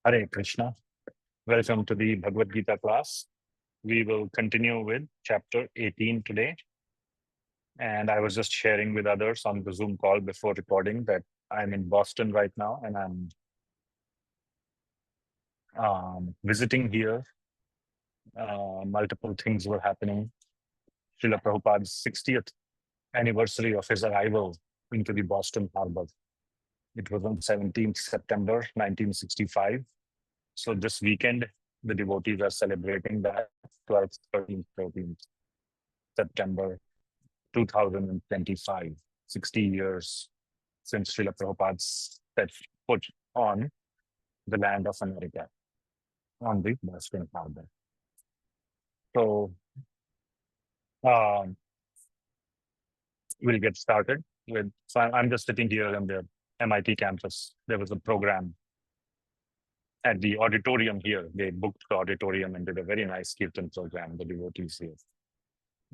Hare Krishna. Welcome to the Bhagavad Gita class. We will continue with chapter 18 today. And I was just sharing with others on the Zoom call before recording that I'm in Boston right now and I'm visiting here. Multiple things were happening. Śrīla Prabhupāda's 60th anniversary of his arrival into the Boston harbor. It was on 17th September 1965. So this weekend, the devotees are celebrating that 12th, 13th, 14th September 2025, 60 years since Śrīla Prabhupada set foot on the land of America, on the Boston harbor. So we'll get started with, so I'm just sitting here on the MIT campus. There was a program at the auditorium here. They booked the auditorium and did a very nice kirtan program, the devotees here.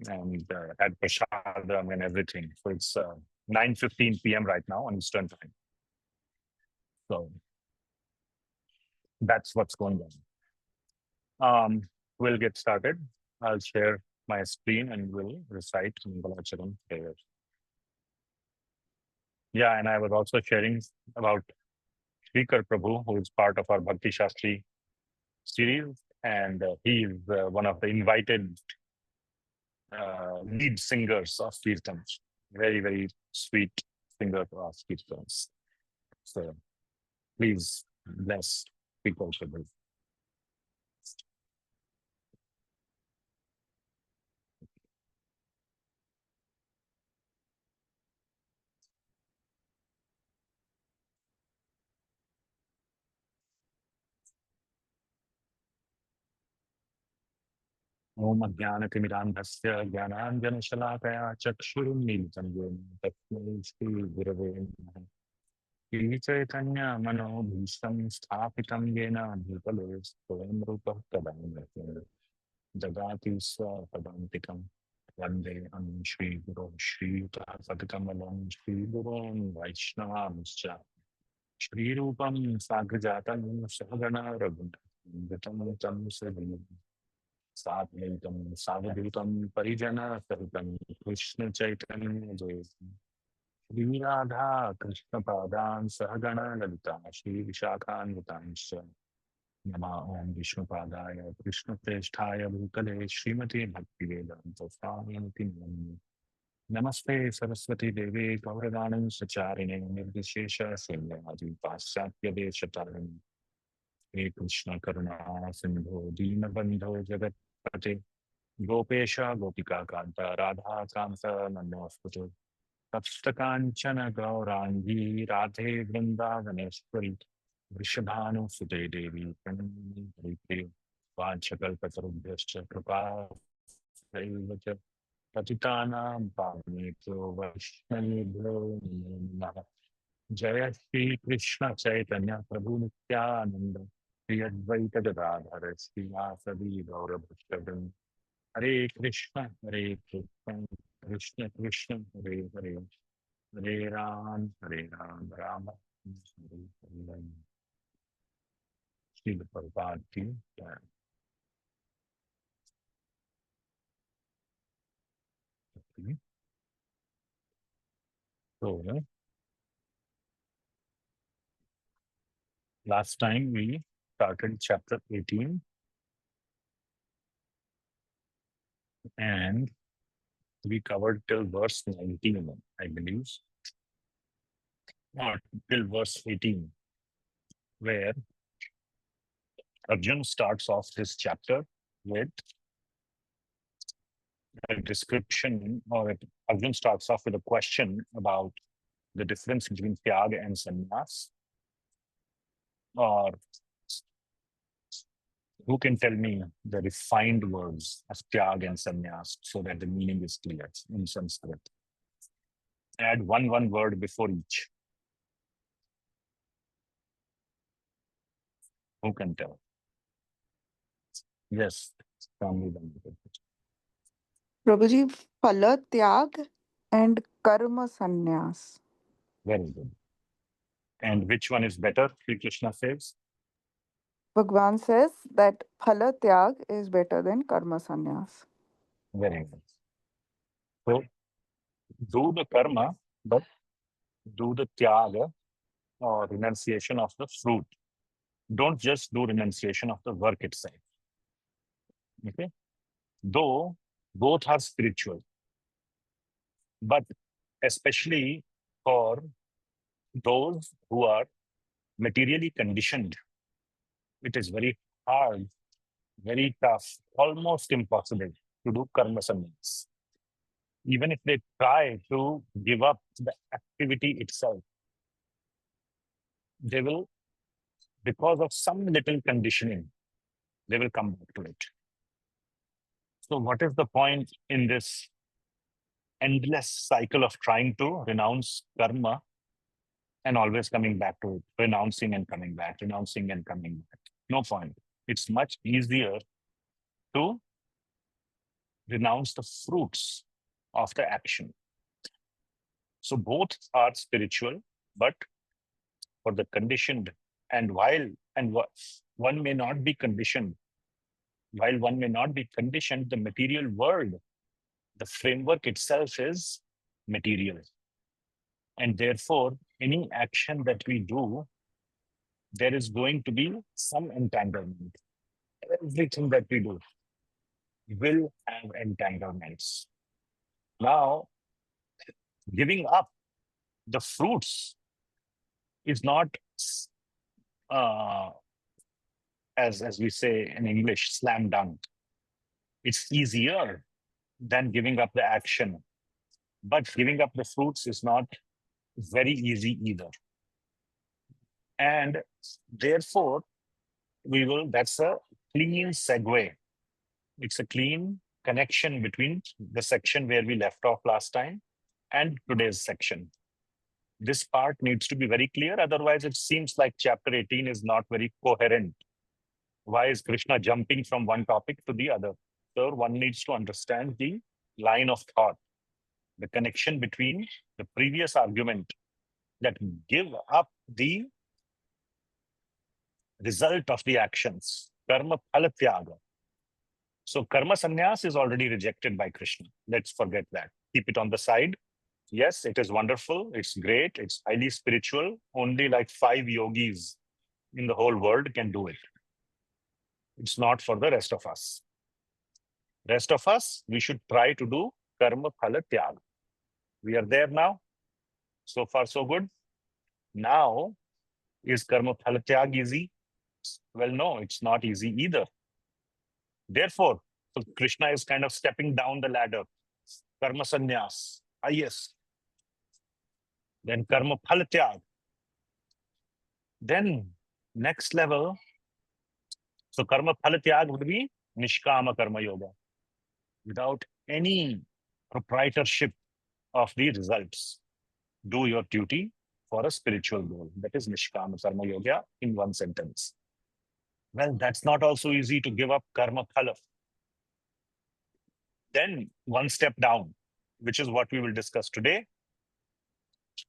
And had prasadam and everything. So it's 9:15 p.m. right now on Eastern time. So that's what's going on. We'll get started. I'll share my screen and we'll recite Maṅgalācaraṇa prayer. Yeah, and I was also sharing about Śrīkara Prabhu, who is part of our Bhakti Shastri series, and he is one of the invited lead singers of kirtans. Very, very sweet singer of kirtans. So please bless people Prabhu. Om Ajnana-timirandhasya Jnananjana-shalakaya Chakshurunmilitam Yena Tasmai Shri Gurave Namaha. Śrī Caitanya Mano Bhishtam Sthapitam Yena Bhutale Swayam Rupa Tadam Jagati Swapadantikam Vande Shri Guru Shri Sāttvika Shri Guru Vaishnavamscha Shri Rupam Sagrajatam Sahagana Raghunatha Vitam Tam Sadhya Sāttvika Savadhutam Parijana Sahitam Krishna Chaitanya Jayasam Shri Radha Krishna Padan Sahagana Lalita Shri Vishakhaṇ Nama Om Vishnu Padaya Krishna Preshthaya Bhutale Srimati Bhakti Vedanta Swamiti Namaste Saraswati Devi Gauravani Sacharine Nirvishesha Sunyadi Paśyatya Deshatarani Śrī Kṛṣṇa Sindho Dīna Bandho Jagatpate Gopesha Gopika Kanta Radha Kanta Namaste Tapstakanchana Gaurangi Radhe Vrindavaneshwari Vrishabhanu Sute Devi Pranamani Harite Vanchakalpatarubhyascha Kripa Saivacha Patitanam Pavanito Vaishnavibhyo Namaha. Jaya Śrī Kṛṣṇa Chaitanya Prabhu Nityananda Śrī Advaita Gadadhara Śrīvāsavi Gaura Bhaktavrind. Hare Krishna Krishna Krishna Hare Hare Hare Ram Rama Hare Hare. Śrīla Prabhupāda ki jai. So last time we started chapter 18 and we covered till verse 19, I believe, or till verse 18, where Arjuna starts off this chapter with a description, or Arjuna starts off with a question about the difference between tyaga and sannyas, or who can tell me the refined words of tyaga and sannyas so that the meaning is clear in Sanskrit? Add one word before each. Who can tell? Yes, Prabhuji, phala tyag and karma sannyas. Very good. And which one is better, Śrī Kṛṣṇa says? Bhagwan says that phala tyag is better than karma sannyas. Very good. So do the karma, but do the tyaga or renunciation of the fruit. Don't just do renunciation of the work itself. Okay? Though both are spiritual, but especially for those who are materially conditioned, it is very hard, very tough, almost impossible to do karma sannyas. Even if they try to give up the activity itself, they will, because of some little conditioning, they will come back to it. So what is the point in this endless cycle of trying to renounce karma and always coming back to it, renouncing and coming back, renouncing and coming back? No point. It's much easier to renounce the fruits of the action. So both are spiritual, but for the conditioned, and one may not be conditioned, while one may not be conditioned, the material world, the framework itself is material. And therefore, any action that we do, there is going to be some entanglement. Everything that we do will have entanglements. Now, giving up the fruits is not, as we say in English, slam dunk. It's easier than giving up the action. But giving up the fruits is not very easy either. And therefore, that's a clean segue. It's a clean connection between the section where we left off last time and today's section. This part needs to be very clear. Otherwise, it seems like chapter 18 is not very coherent. Why is Krishna jumping from one topic to the other? So one needs to understand the line of thought, the connection between the previous argument that give up the result of the actions, karma phala tyaga. So karma sannyas is already rejected by Krishna. Let's forget that. Keep it on the side. Yes, it is wonderful. It's great. It's highly spiritual. Only like 5 yogis in the whole world can do it. It's not for the rest of us. Rest of us, we should try to do karma phala tyaga. We are there now. So far, so good. Now, is karma phala tyaga easy? Well, no, it's not easy either. Therefore, so Krishna is kind of stepping down the ladder. Karma sannyas, highest. Then karma phala tyaga. Then next level, so karma phala tyaga would be nishkama karma yoga, without any proprietorship of the results. Do your duty for a spiritual goal. That is nishkama karma yoga in one sentence. Well, that's not also easy to give up karma phala. Then one step down, which is what we will discuss today,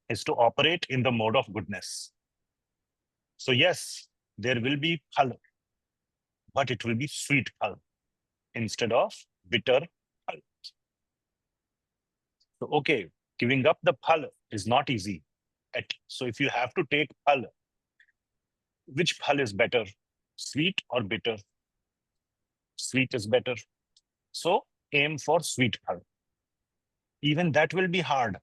is to operate in the mode of goodness. So yes, there will be phala, but it will be sweet phala instead of bitter phala. So okay, giving up the phala is not easy. So if you have to take phala, which phala is better, sweet or bitter? Sweet is better. So aim for sweet phala. Even that will be hard.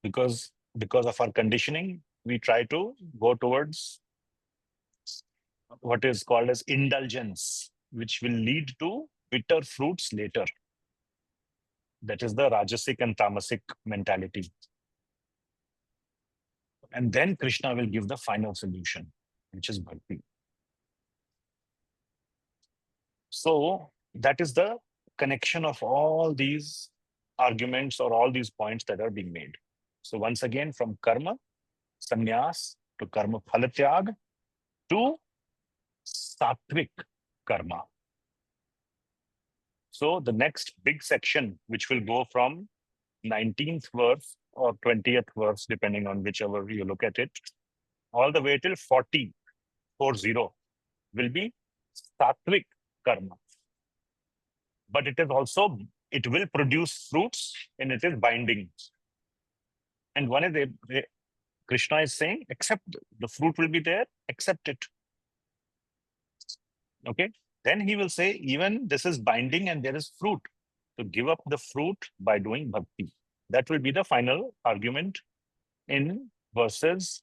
Because of our conditioning, we try to go towards what is called as indulgence, which will lead to bitter fruits later. That is the Rajasic and Tamasic mentality. And then Krishna will give the final solution, which is Bhakti. So that is the connection of all these arguments or all these points that are being made. So once again, from karma, sannyas, to karma phala tyag, to sāttvika karma. So the next big section, which will go from 19th verse or 20th verse, depending on whichever you look at it, all the way till 40 will be sāttvika karma. But it is also, it will produce fruits and it is binding. And one is, Krishna is saying, accept, the fruit will be there, accept it. Okay. Then he will say, even this is binding and there is fruit. So give up the fruit by doing bhakti. That will be the final argument in verses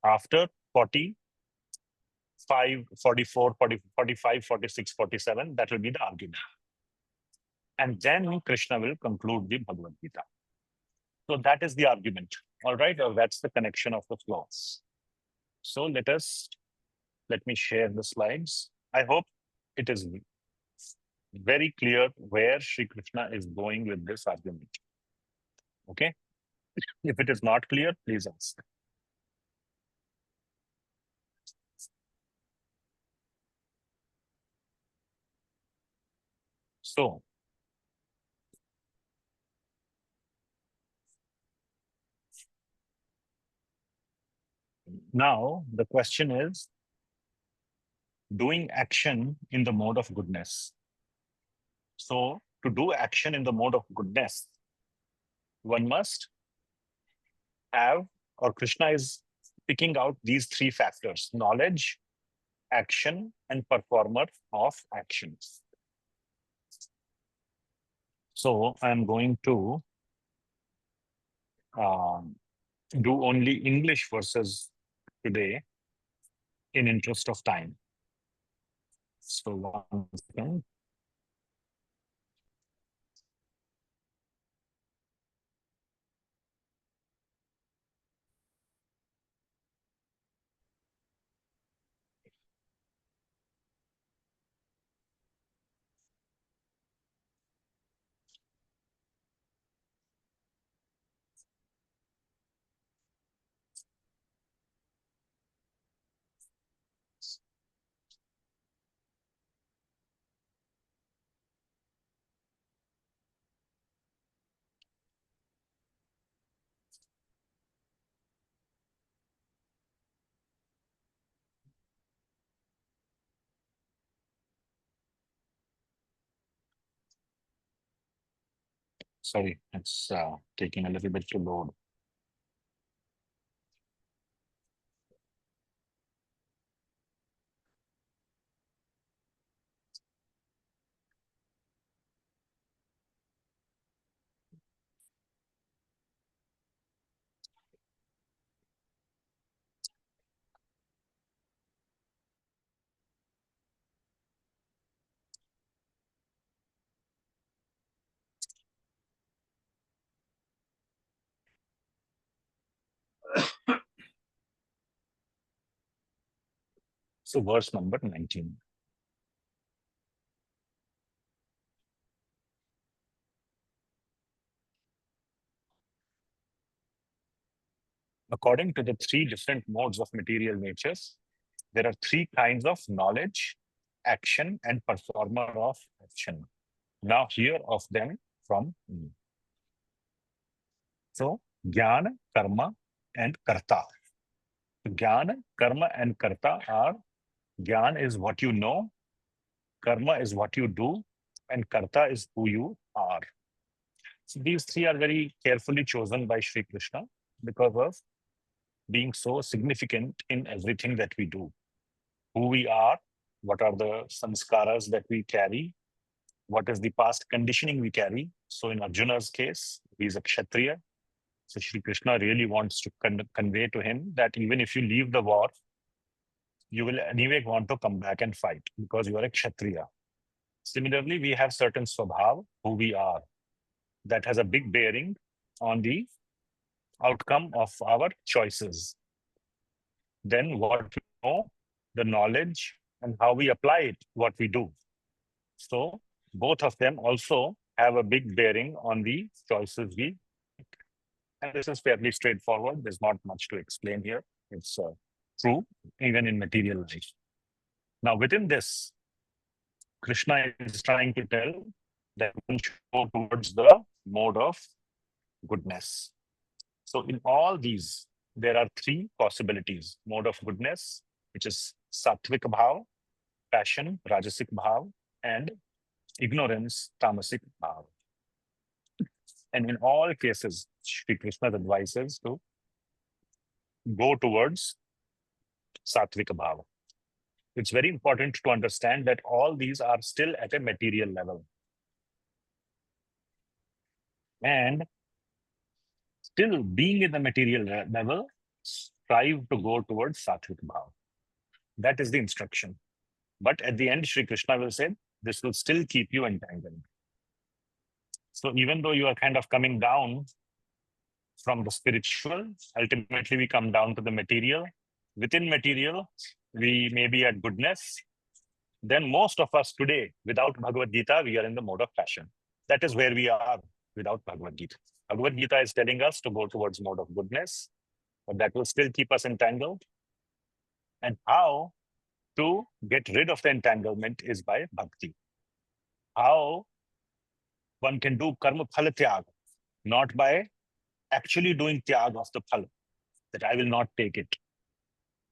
after 45, 44, 40, 45, 46, 47. That will be the argument. And then Krishna will conclude the Bhagavad Gita. So that is the argument. All right. Or that's the connection of the flaws. So let me share the slides. I hope it is very clear where Śrī Kṛṣṇa is going with this argument. Okay. If it is not clear, please ask. So, now the question is doing action in the mode of goodness. So, to do action in the mode of goodness, one must have, or Krishna is picking out these three factors: knowledge, action, and performer of actions. So I'm going to do only English verses today in interest of time. So one second. Sorry, it's taking a little bit to load. So verse number 19. According to the three different modes of material natures, there are three kinds of knowledge, action, and performer of action. Now hear of them from me. So, jnāna, karma, and karta. Jnāna, karma, and karta are: jnāna is what you know, karma is what you do, and karta is who you are. So these three are very carefully chosen by Śrī Kṛṣṇa because of being so significant in everything that we do. Who we are, what are the samskaras that we carry, what is the past conditioning we carry. So in Arjuna's case, he is a kshatriya. So Śrī Kṛṣṇa really wants to convey to him that even if you leave the war, you will anyway want to come back and fight because you are a kshatriya. Similarly, we have certain svabhāva, who we are, that has a big bearing on the outcome of our choices. Then what we know, the knowledge, and how we apply it, what we do. So both of them also have a big bearing on the choices we make. And this is fairly straightforward. There's not much to explain here. It's true, even in material life. Now, within this, Krishna is trying to tell that one should go towards the mode of goodness. So in all these, there are three possibilities: mode of goodness, which is sāttvika bhāva, passion, rajasic bhāva, and ignorance, tamasic bhāva. And in all cases, Śrī Kṛṣṇa advises to go towards sāttvika bhāva. It's very important to understand that all these are still at a material level. And still being in the material level, strive to go towards sāttvika bhāva. That is the instruction. But at the end, Śrī Kṛṣṇa will say, this will still keep you entangled. So even though you are kind of coming down from the spiritual, ultimately we come down to the material. Within material, we may be at goodness. Then most of us today, without Bhagavad Gita, we are in the mode of passion. That is where we are without Bhagavad Gita. Bhagavad Gita is telling us to go towards mode of goodness, but that will still keep us entangled. And how to get rid of the entanglement is by bhakti. How one can do karma phala tyag, not by actually doing tyag of the phala, that I will not take it.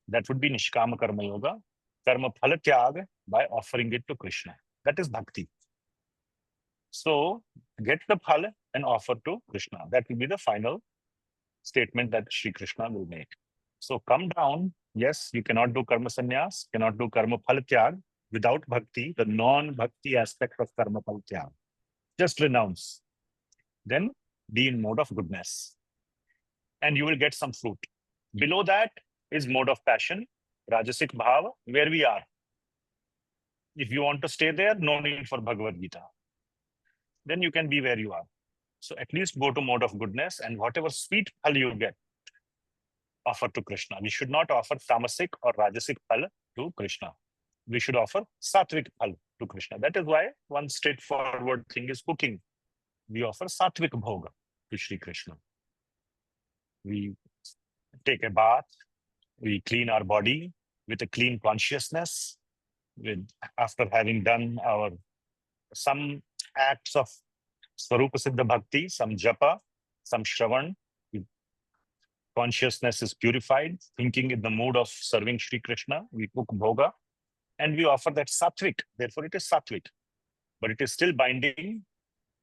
That would be nishkama karma yoga, karma phala tyag, by offering it to Krishna. That is bhakti. So get the phala and offer to Krishna. That will be the final statement that Śrī Kṛṣṇa will make. So come down. Yes, you cannot do karma sannyas, cannot do karma phala tyag without bhakti, the non-bhakti aspect of karma phala tyag. Just renounce. Then be in mode of goodness. And you will get some fruit. Below that is mode of passion, rajasic bhava, where we are. If you want to stay there, no need for Bhagavad Gita. Then you can be where you are. So at least go to mode of goodness, and whatever sweet phal you get, offer to Krishna. We should not offer tamasic or rajasic phal to Krishna. We should offer sattvik phal to Krishna. That is why one straightforward thing is cooking. We offer sattvik bhoga to Śrī Kṛṣṇa. We take a bath, we clean our body with a clean consciousness, after having done some acts of Swarupa Siddha Bhakti, some japah, some shravan. Consciousness is purified, thinking in the mood of serving Śrī Kṛṣṇa. We cook bhoga and we offer that sattvik. Therefore, it is sattvik, but it is still binding.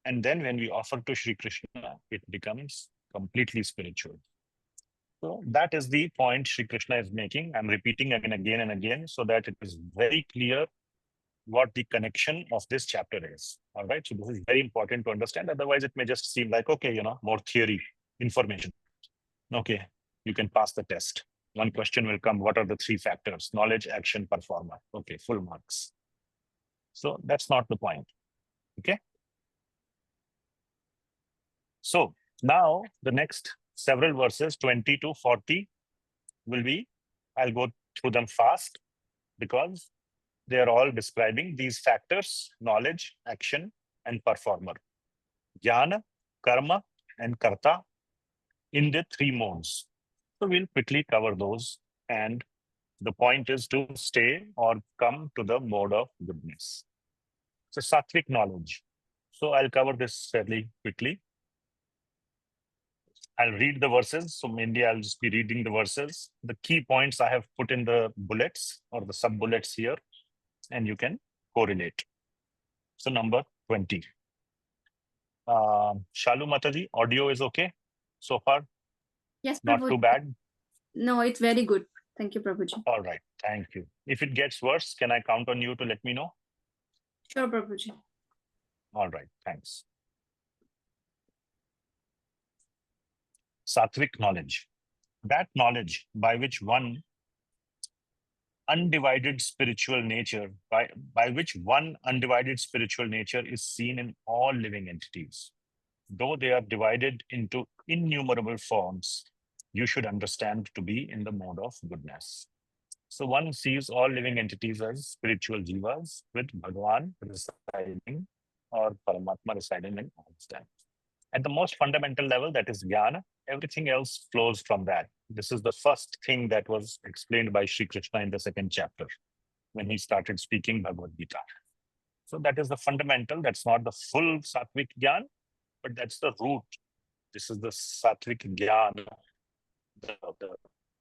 And then when we offer to Śrī Kṛṣṇa, it becomes completely spiritual. So that is the point Śrī Kṛṣṇa is making. I'm repeating again and again so that it is very clear what the connection of this chapter is. All right. So this is very important to understand. Otherwise, it may just seem like, okay, more theory, information. Okay, you can pass the test. One question will come, what are the three factors? Knowledge, action, performer. Okay, full marks. So that's not the point. Okay. So now the next several verses, 20 to 40, will be, I'll go through them fast because they are all describing these factors: knowledge, action, and performer. Jnāna, karma, and karta in the three modes. So we'll quickly cover those. And the point is to stay or come to the mode of goodness. So sattvic knowledge. So I'll cover this fairly quickly. I'll read the verses. So mainly I'll just be reading the verses. The key points I have put in the bullets or the sub-bullets here, and you can correlate. So number 20. Shalu Mataji, audio is okay so far? Yes, Not Prabhuji. too bad? No, it's very good. Thank you, Prabhuji. All right, thank you. If it gets worse, can I count on you to let me know? Sure, Prabhuji. All right, thanks. Sattvic knowledge. That knowledge by which one undivided spiritual nature, by which one undivided spiritual nature is seen in all living entities. Though they are divided into innumerable forms, you should understand to be in the mode of goodness. So one sees all living entities as spiritual jivas with Bhagavan residing or Paramatma residing in all of them. At the most fundamental level, that is jnāna, everything else flows from that. This is the first thing that was explained by Śrī Kṛṣṇa in the second chapter when he started speaking Bhagavad Gita. So that is the fundamental. That's not the full sattvic jnana, but that's the root. This is the sattvic jnana, the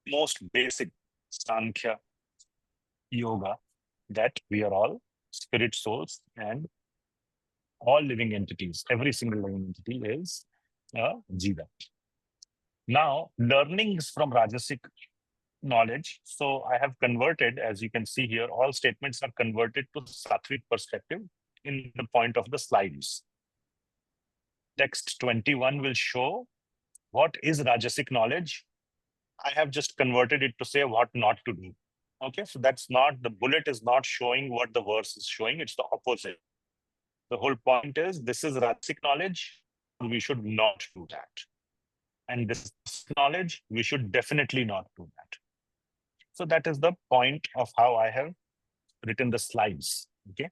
most basic Sankhya yoga, that we are all spirit souls and all living entities. Every single living entity is a jiva. Now, learnings from Rajasic knowledge. So I have converted, as you can see here, all statements are converted to sattvic perspective in the point of the slides. Text 21 will show what is Rajasic knowledge. I have just converted it to say what not to do. Okay, so that's not, the bullet is not showing what the verse is showing, it's the opposite. The whole point is, this is Rajasic knowledge, we should not do that. And this knowledge, we should definitely not do that. So that is the point of how I have written the slides. Okay,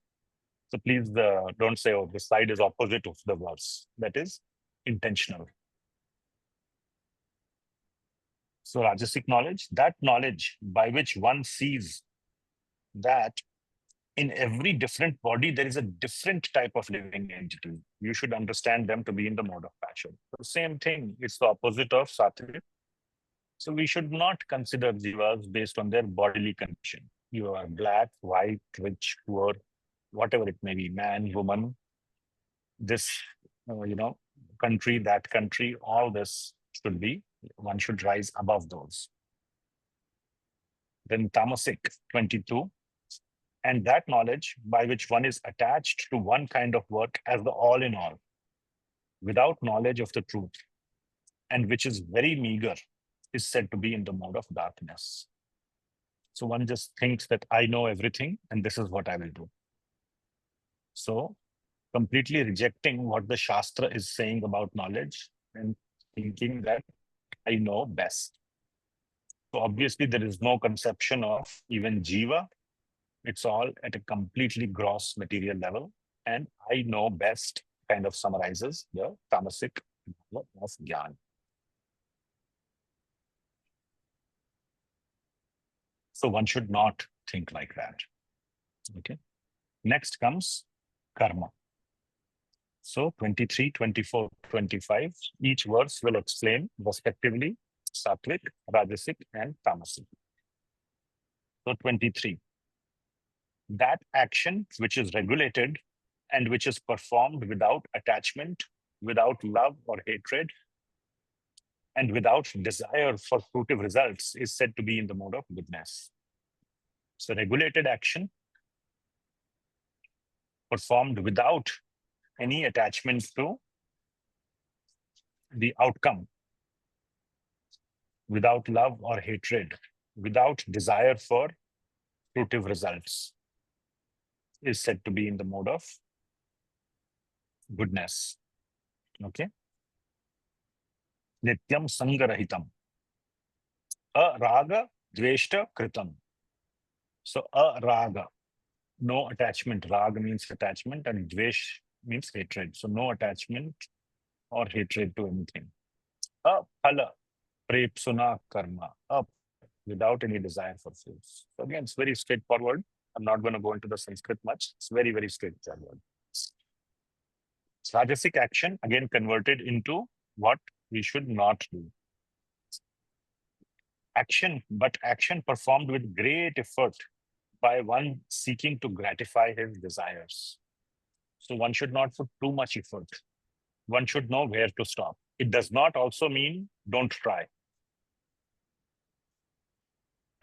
so please don't say, oh, the slide is opposite of the verse. That is intentional. So Rajasic knowledge, that knowledge by which one sees that in every different body, there is a different type of living entity. You should understand them to be in the mode of passion. The same thing, it's the opposite of sattvic. So we should not consider jivas based on their bodily condition. You are black, white, rich, poor, whatever it may be, man, woman, this, country, that country, all this should be, one should rise above those. Then tamasic, 22. And that knowledge by which one is attached to one kind of work as the all in all, without knowledge of the truth, and which is very meager, is said to be in the mode of darkness. So one just thinks that I know everything and this is what I will do. So completely rejecting what the Shastra is saying about knowledge and thinking that I know best. So obviously there is no conception of even jiva. It's all at a completely gross material level. And I know best kind of summarizes the tamasic of jnana. So one should not think like that. Okay. Next comes karma. So 23, 24, 25, each verse will explain respectively sattvic, rajasic, and tamasic. So 23. That action which is regulated and which is performed without attachment, without love or hatred, and without desire for fruitive results is said to be in the mode of goodness. So regulated action performed without any attachment to the outcome, without love or hatred, without desire for fruitive results, is said to be in the mode of goodness. Okay. Nityam sangarahitam. Raga dveshta kritam. So raga, no attachment. Raga means attachment and dvesh means hatred. So no attachment or hatred to anything. Phala, prepsuna karma. Without any desire for fruits. So again, it's very straightforward. I'm not going to go into the Sanskrit much. It's very, very straightforward. Rajasic action, again, converted into what we should not do. Action, but action performed with great effort by one seeking to gratify his desires. So one should not put too much effort. One should know where to stop. It does not also mean don't try.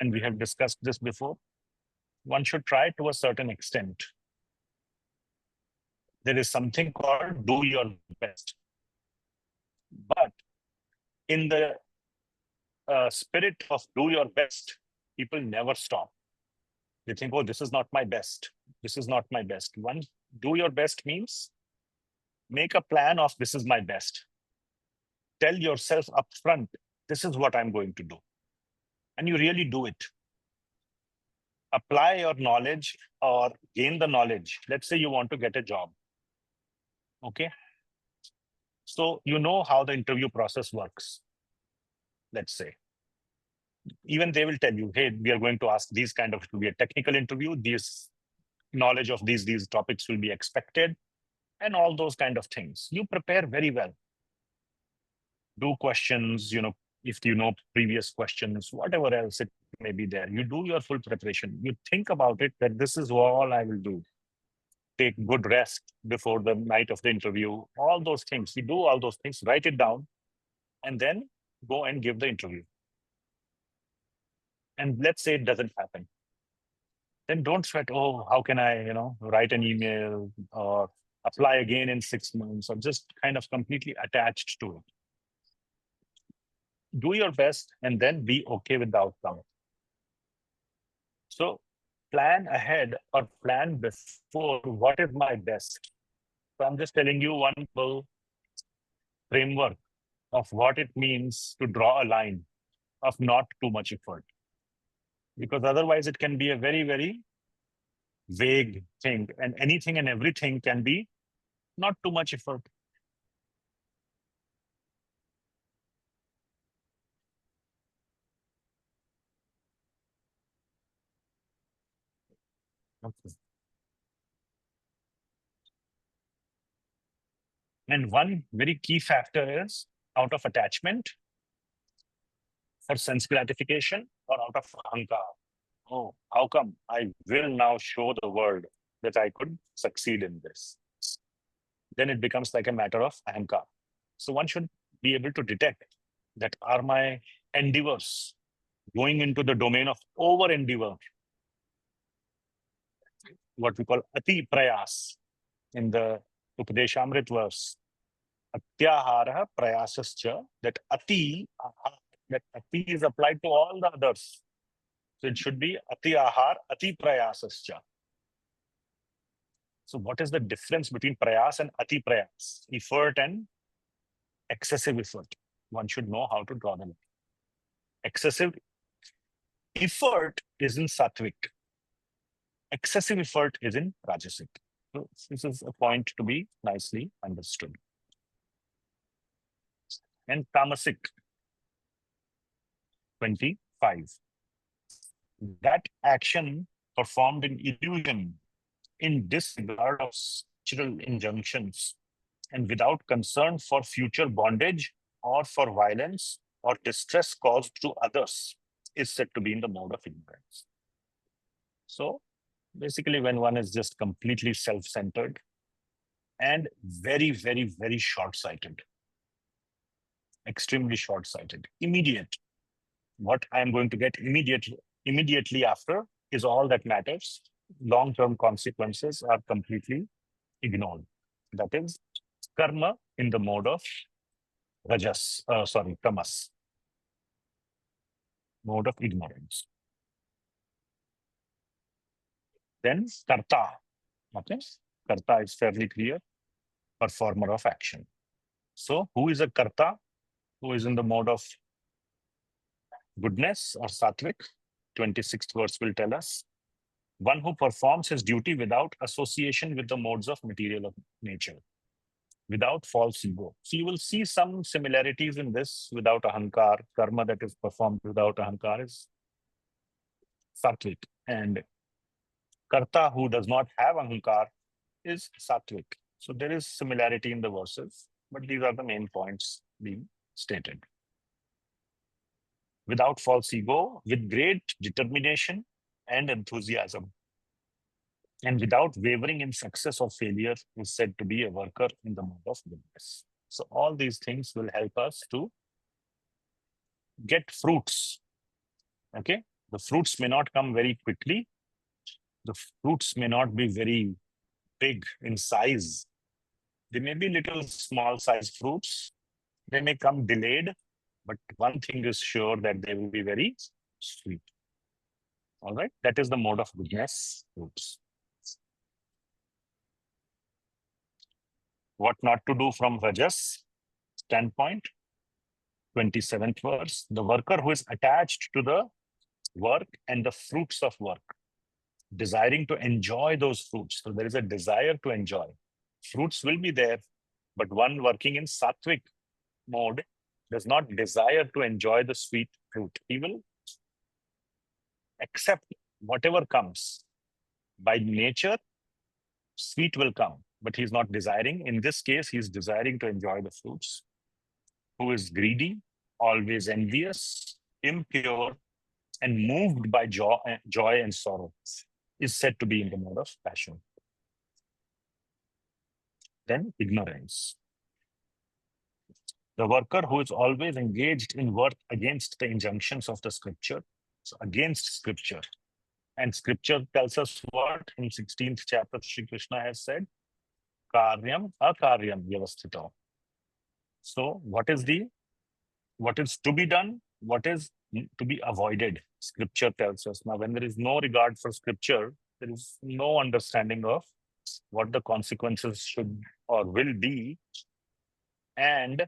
And we have discussed this before. One should try to a certain extent. There is something called do your best. But in the spirit of do your best, people never stop. They think, oh, this is not my best. This is not my best. One, do your best means make a plan of this is my best. Tell yourself upfront, this is what I'm going to do. And you really do it. Apply your knowledge or gain the knowledge. Let's say you want to get a job. Okay. So you know how the interview process works. Let's say. Even they will tell you, hey, we are going to ask these kind of, it will be a technical interview. This knowledge of these topics will be expected and all those kind of things. You prepare very well. Do questions, if you know previous questions, whatever else it may be there, you do your full preparation. You think about it that this is all I will do. Take good rest before the night of the interview, all those things. You do all those things, write it down, and then go and give the interview. And let's say it doesn't happen. Then don't sweat, oh, how can I, write an email or apply again in 6 months, or just kind of completely attached to it. Do your best and then be okay with the outcome. So plan ahead or plan before what is my best. So I'm just telling you one full framework of what it means to draw a line of not too much effort. Because otherwise it can be a very, very vague thing, and anything and everything can be not too much effort. Okay. And one very key factor is out of attachment for sense gratification or out of ahankar. Oh, how come I will now show the world that I could succeed in this? Then it becomes like a matter of ahankar. So one should be able to detect that are my endeavors going into the domain of over endeavor, what we call ati prayas in the Upadeshamrit verse. Atyahara prayasascha, that ati is applied to all the others. So it should be ati ahar, ati prayasascha. So what is the difference between prayas and ati prayas? Effort and excessive effort. One should know how to draw them. Excessive effort is in sattvik. Excessive effort is in rajasic. So this is a point to be nicely understood. And tamasic, 25. That action performed in illusion, in disregard of natural injunctions, and without concern for future bondage or for violence or distress caused to others, is said to be in the mode of ignorance. So basically, when one is just completely self-centered and very, very, very short-sighted, extremely short-sighted, immediate, what I'm going to get immediately after is all that matters. Long-term consequences are completely ignored. That is karma in the mode of tamas, mode of ignorance. Then karta. Okay, karta is fairly clear, performer of action. So who is a karta? Who is in the mode of goodness or sattvik? 26th verse will tell us. One who performs his duty without association with the modes of material nature, without false ego. So you will see some similarities in this without ahankar. Karma that is performed without ahankar is sattvik. And karta who does not have ahankar is sattvik. So there is similarity in the verses, but these are the main points being stated. Without false ego, with great determination and enthusiasm, and without wavering in success or failure, is said to be a worker in the mode of goodness. So all these things will help us to get fruits. Okay, the fruits may not come very quickly. The fruits may not be very big in size. They may be little small size fruits. They may come delayed, but one thing is sure, that they will be very sweet. All right, that is the mode of goodness fruits. What not to do from Rajas standpoint, 27th verse. The worker who is attached to the work and the fruits of work, desiring to enjoy those fruits. So there is a desire to enjoy. Fruits will be there, but one working in sattvik mode does not desire to enjoy the sweet fruit. He will accept whatever comes. By nature, sweet will come, but he's not desiring. In this case, he's desiring to enjoy the fruits. Who is greedy always envious, impure, and moved by joy and sorrow, is said to be in the mode of passion. Then ignorance. The worker who is always engaged in work against the injunctions of the scripture, so against scripture. And scripture tells us what? In 16th chapter, Śrī Kṛṣṇa has said, karyam akaryam vyavasthito. So what is to be done? What is to be avoided? Scripture tells us. Now, when there is no regard for scripture, there is no understanding of what the consequences should or will be. And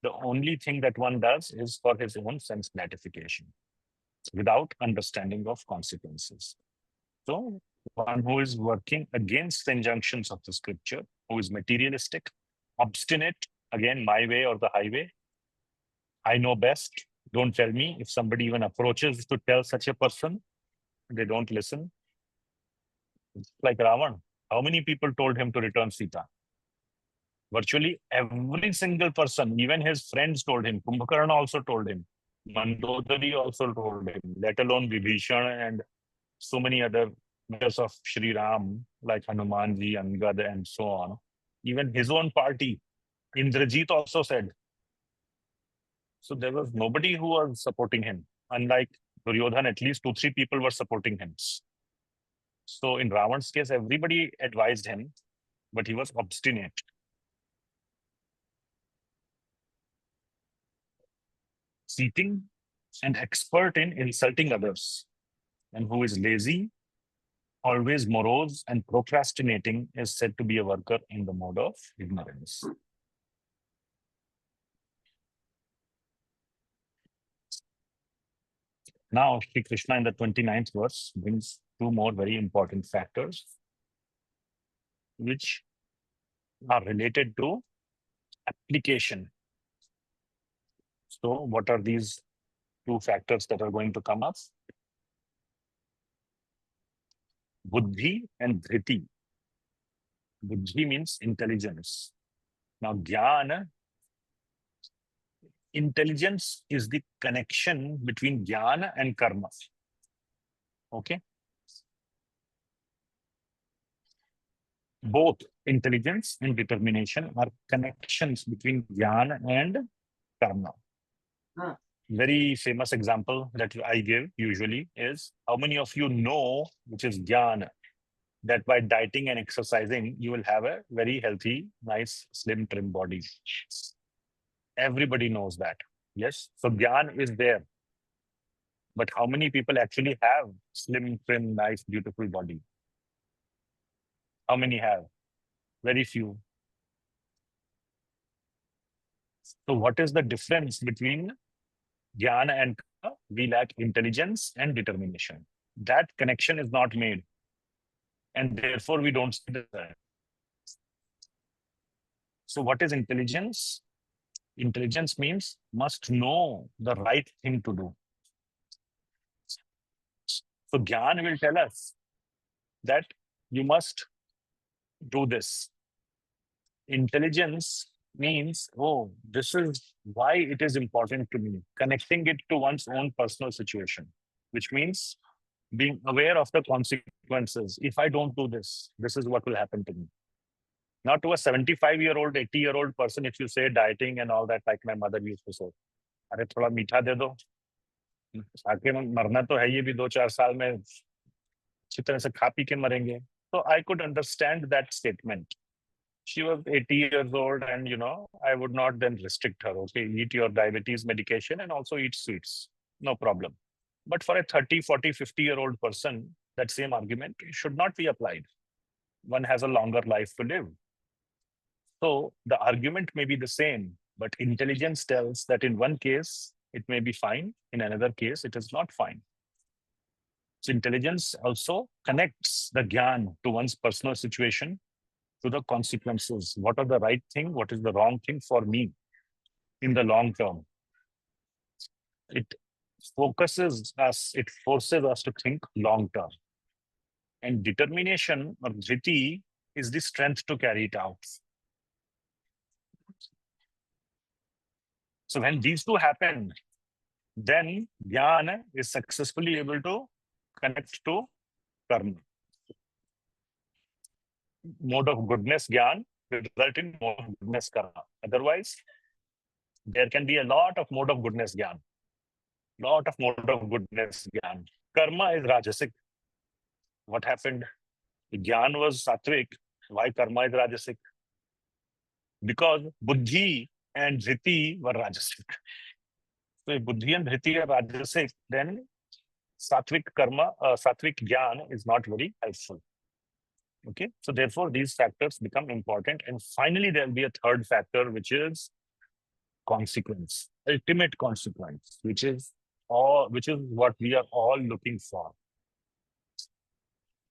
the only thing that one does is for his own sense gratification without understanding of consequences. So one who is working against the injunctions of the scripture, who is materialistic, obstinate, again, my way or the highway, I know best, don't tell me. If somebody even approaches to tell such a person, they don't listen. It's like Rāma. How many people told him to return Sita? Virtually every single person, even his friends told him. Kumbhakarna also told him. Mandodari also told him, let alone Vibhishana and so many other members of Shri Ram, like Hanumanji, Angad, and so on. Even his own party, Indrajit also said. So there was nobody who was supporting him. Unlike Duryodhan, at least 2-3 people were supporting him. So in Ravan's case, everybody advised him, but he was obstinate. Seeking and expert in insulting others, and who is lazy, always morose and procrastinating, is said to be a worker in the mode of ignorance. Now, Śrī Kṛṣṇa in the 29th verse brings 2 more very important factors which are related to application. So what are these 2 factors that are going to come up? Buddhi and dhriti. Buddhi means intelligence. Now, jnāna, intelligence is the connection between jnāna and karma. Okay? Both intelligence and determination are connections between jnāna and karma. Very famous example that I give usually is, how many of you know, which is jnāna, that by dieting and exercising, you will have a very healthy, nice, slim, trim body. Everybody knows that. Yes. So jnana is there. But how many people actually have slim, trim, nice, beautiful body? How many have? Very few. So what is the difference between jnana and karma? We lack intelligence and determination. That connection is not made. And therefore we don't see that. So what is intelligence? Intelligence means must know the right thing to do. So Gyan will tell us that you must do this. Intelligence means, oh, this is why it is important to me. Connecting it to one's own personal situation, which means being aware of the consequences. If I don't do this, this is what will happen to me. Not to a 75-year-old, 80-year-old person, if you say dieting and all that, like my mother used to say, अरे थोड़ा मीठा दे दो, आके मरना तो है ये भी 2-4 साल में अच्छी तरह से खा पी के मरेंगे. So I could understand that statement. She was 80 years old and, I would not then restrict her. Okay, eat your diabetes medication and also eat sweets. No problem. But for a 30, 40, 50-year-old person, that same argument should not be applied. One has a longer life to live. So the argument may be the same, but intelligence tells that in one case, it may be fine. In another case, it is not fine. So intelligence also connects the Gyan to one's personal situation, to the consequences. What are the right thing? What is the wrong thing for me in the long term? It focuses us, it forces us to think long term. And determination or dhriti is the strength to carry it out. So when these two happen, then jnana is successfully able to connect to karma. Mode of goodness jnana will result in mode of goodness karma. Otherwise, there can be a lot of mode of goodness jnana. Lot of mode of goodness jnana. Karma is rajasic. What happened? Jnana was sattvic. Why karma is rajasic? Because buddhi and dhriti were rajasic. So if buddhi and dhriti are rajasic, then sattvic karma, sattvic jnana is not very helpful. Okay, so therefore these factors become important. And finally, there will be a third factor, which is consequence, ultimate consequence, which is what we are all looking for,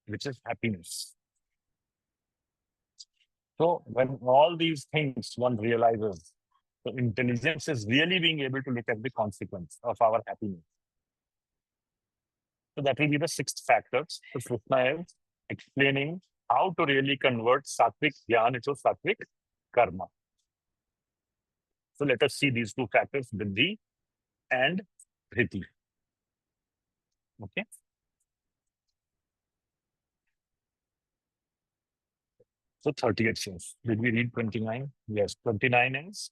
which is happiness. So when all these things one realizes, so intelligence is really being able to look at the consequence of our happiness. So that will be the sixth factor. So Krishna is explaining how to really convert sattvic jnana into sattvic karma. So let us see these two factors, buddhi and dhriti. Okay. So 38 says, did we read 29? Yes, 29 is,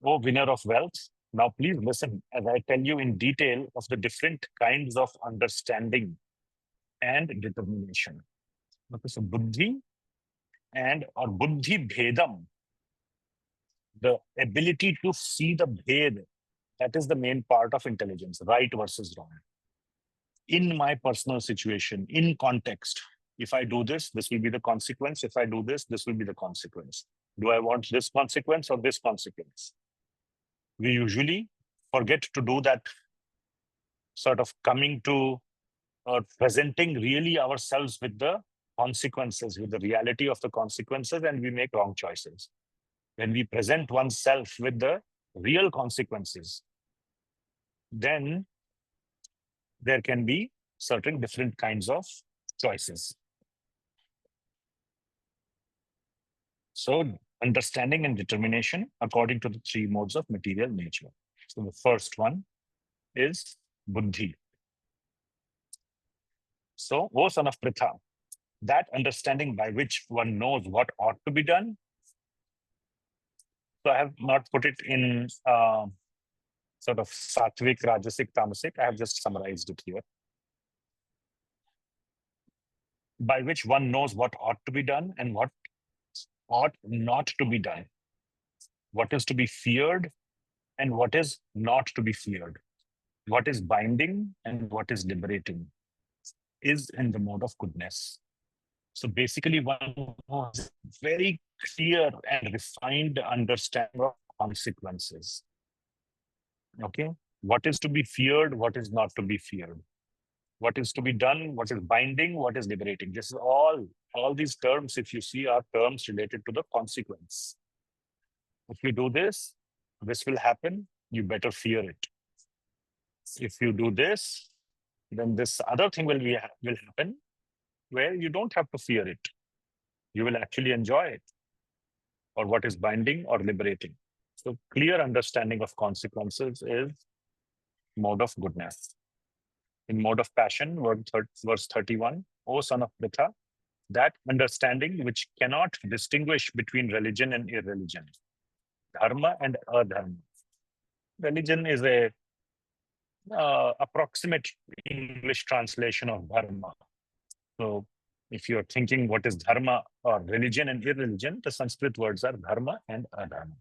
O winner of wealth, now please listen as I tell you in detail of the different kinds of understanding and determination. Okay, so buddhi or buddhi bhedam, the ability to see the bhed, that is the main part of intelligence, right versus wrong. In my personal situation, in context, if I do this, this will be the consequence. If I do this, this will be the consequence. Do I want this consequence or this consequence? We usually forget to do that sort of coming to or presenting really ourselves with the consequences, with the reality of the consequences, and we make wrong choices. When we present oneself with the real consequences, then there can be certain different kinds of choices. So understanding and determination according to the three modes of material nature. So the first one is buddhi. So, O son of Pritha, that understanding by which one knows what ought to be done. So I have not put it in sort of sattvic, rajasic, tamasic. I have just summarized it here. By which one knows what ought to be done and what ought not to be done. What is to be feared and what is not to be feared. What is binding and what is liberating is in the mode of goodness. So basically, one has very clear and refined understanding of consequences. Okay, what is to be feared, what is not to be feared, what is to be done, what is binding, what is liberating. This is all these terms, if you see, are terms related to the consequence. If you do this, this will happen, you better fear it. If you do this, then this other thing will happen where you don't have to fear it. You will actually enjoy it, or what is binding or liberating. So clear understanding of consequences is mode of goodness. In mode of passion, verse 31, O son of Pritha, that understanding which cannot distinguish between religion and irreligion, dharma and adharma. Religion is a approximate English translation of dharma. So if you're thinking what is dharma or religion and irreligion, the Sanskrit words are dharma and adharma.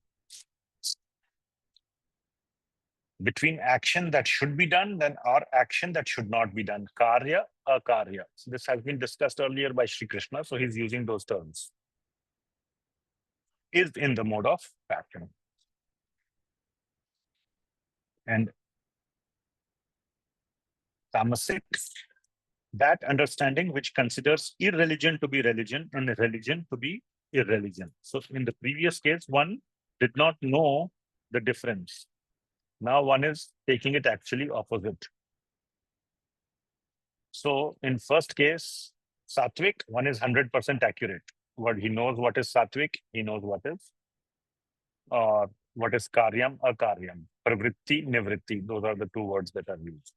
Between action that should be done or action that should not be done, karya, akarya. So this has been discussed earlier by Śrī Kṛṣṇa, so he's using those terms. Is in the mode of passion. And tamasic, that understanding which considers irreligion to be religion and religion to be irreligion. So in the previous case, one did not know the difference. Now one is taking it actually opposite. So in first case, sattvic, one is 100% accurate. What he knows what is sattvic, he knows what is what is karyam, akaryam, pravritti, nivritti. Those are the two words that are used.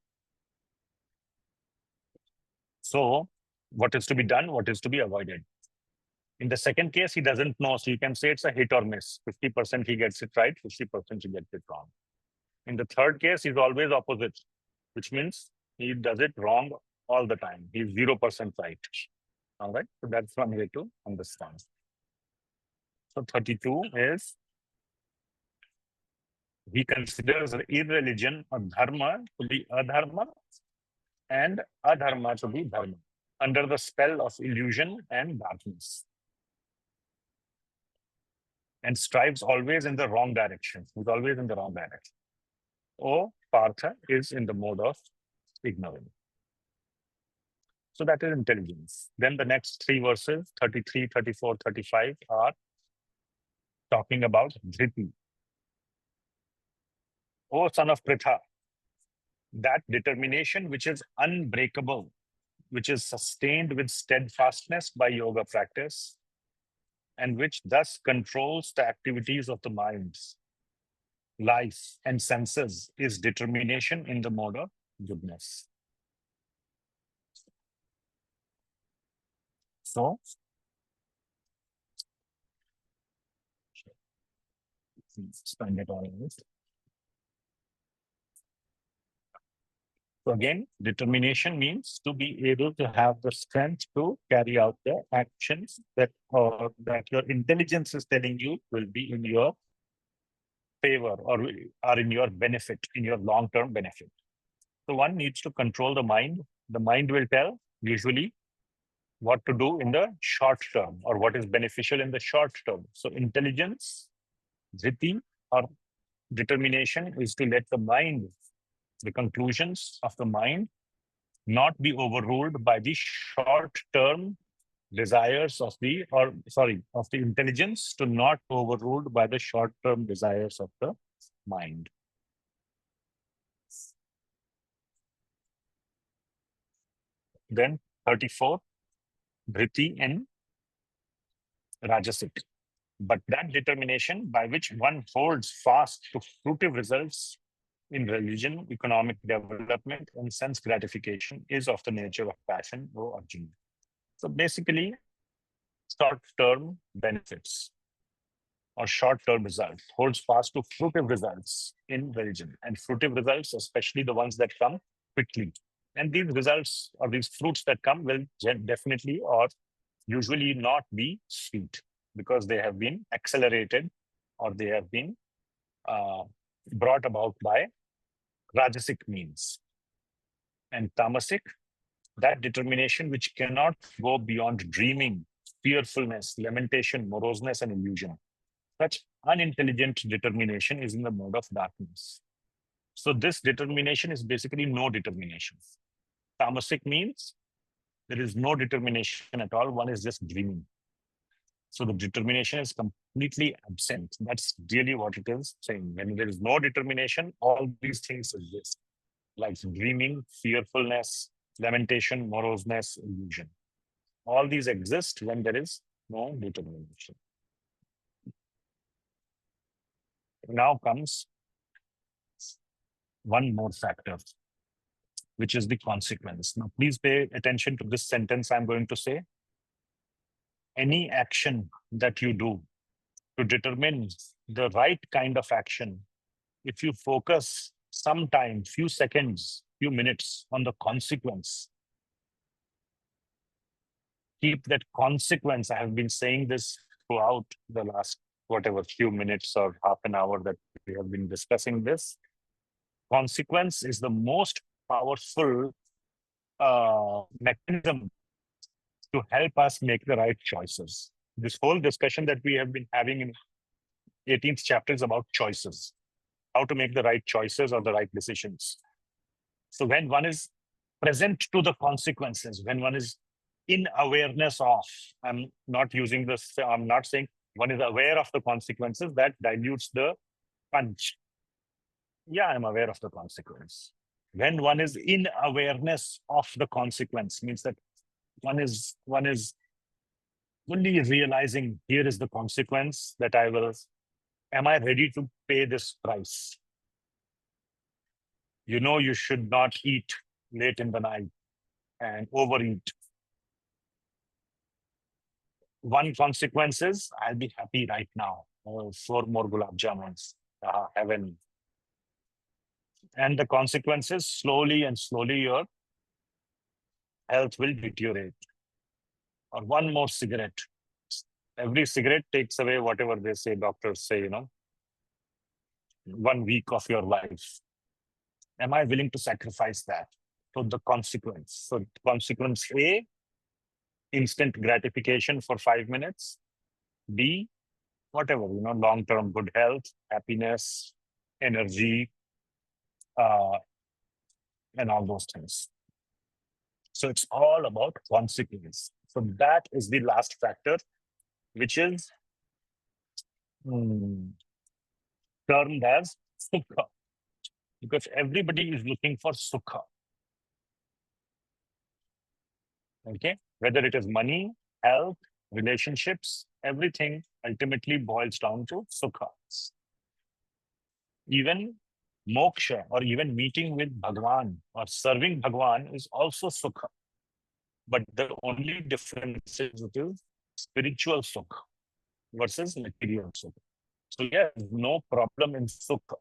So what is to be done, what is to be avoided. In the second case, he doesn't know. So you can say it's a hit or miss. 50% he gets it right, 50% he gets it wrong. In the third case, he's always opposite, which means he does it wrong all the time. He's 0% right. All right. So that's one way to understand. So 32 is he considers irreligion or dharma to be adharma and adharma to be dharma under the spell of illusion and darkness, and strives always in the wrong direction. He's always in the wrong direction. Or Partha is in the mode of ignorance. So that is intelligence. Then the next three verses, 33, 34, 35, are talking about dhriti. O son of Pritha, that determination which is unbreakable, which is sustained with steadfastness by yoga practice, and which thus controls the activities of the minds, life, and senses, is determination in the mode of goodness. So, spend it on this. So again, determination means to be able to have the strength to carry out the actions that your intelligence is telling you will be in your favor or are in your benefit, in your long-term benefit. So one needs to control the mind. The mind will tell usually what to do in the short term or what is beneficial in the short term. So intelligence, dhriti, or determination is to let the mind, the conclusions of the mind, not be overruled by the short-term desires of the intelligence, to not overruled by the short-term desires of the mind. Then 34, dhriti and rajasic. But that determination by which one holds fast to fruitive results in religion, economic development, and sense gratification is of the nature of passion, O Arjuna. So basically, short-term benefits or short-term results, holds fast to fruitive results in religion, and fruitive results, especially the ones that come quickly. And these results or these fruits that come will definitely or usually not be sweet because they have been accelerated or they have been brought about by rajasic means. And tamasic, that determination which cannot go beyond dreaming, fearfulness, lamentation, moroseness, and illusion. Such unintelligent determination is in the mode of darkness. So this determination is basically no determination. Tamasic means there is no determination at all. One is just dreaming. So the determination is completely absent. That's really what it is saying. When there is no determination, all these things exist, like dreaming, fearfulness, lamentation, moroseness, illusion. All these exist when there is no determination. Now comes one more factor, which is the consequence. Now, please pay attention to this sentence I'm going to say. Any action that you do to determine the right kind of action, if you focus some time, few seconds, few minutes on the consequence, keep that consequence. I have been saying this throughout the last whatever few minutes or half an hour that we have been discussing this. Consequence is the most powerful mechanism to help us make the right choices. This whole discussion that we have been having in 18th chapter is about choices, how to make the right choices or the right decisions. So when one is present to the consequences, when one is in awareness of, I'm not using this, I'm not saying one is aware of the consequences, that dilutes the punch. Yeah, I'm aware of the consequence. When one is in awareness of the consequence, means that one is fully realizing here is the consequence that I will Am I ready to pay this price? You know, you should not eat late in the night and overeat. One consequence is I'll be happy right now. Oh, 4 more gulab jamuns. Heaven. And the consequences, slowly and slowly, your health will deteriorate. Or one more cigarette. Every cigarette takes away whatever they say, doctors say, 1 week of your life. Am I willing to sacrifice that? So the consequence. So consequence A, instant gratification for 5 minutes. B, whatever, long-term good health, happiness, energy, and all those things. So it's all about consequence. So that is the last factor, which is termed as sukha, because everybody is looking for sukha. Okay, whether it is money, health, relationships, everything ultimately boils down to sukha. Even moksha or even meeting with Bhagwan or serving Bhagwan is also sukha. But the only difference is it is spiritual sukha versus material sukha. So yeah, no problem in sukha.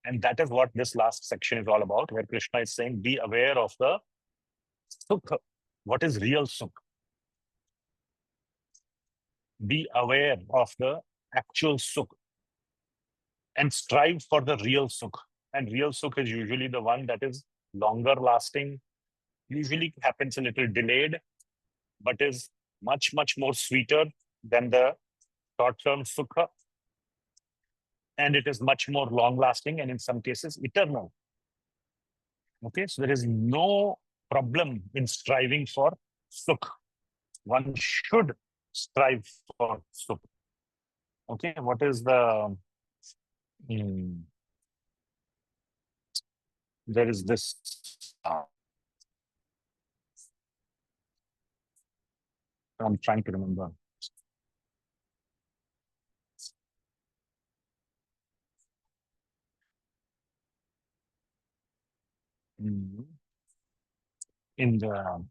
And that is what this last section is all about, where Krishna is saying, be aware of the sukha. What is real sukha? Be aware of the actual sukha and strive for the real sukha. And real sukha is usually the one that is longer lasting, usually happens a little delayed, but is much, much more sweeter than the short-term sukha. And it is much more long-lasting and in some cases eternal. Okay, so there is no problem in striving for sukha. One should strive for sukha. Okay, what is the... there is this... I'm trying to remember. In the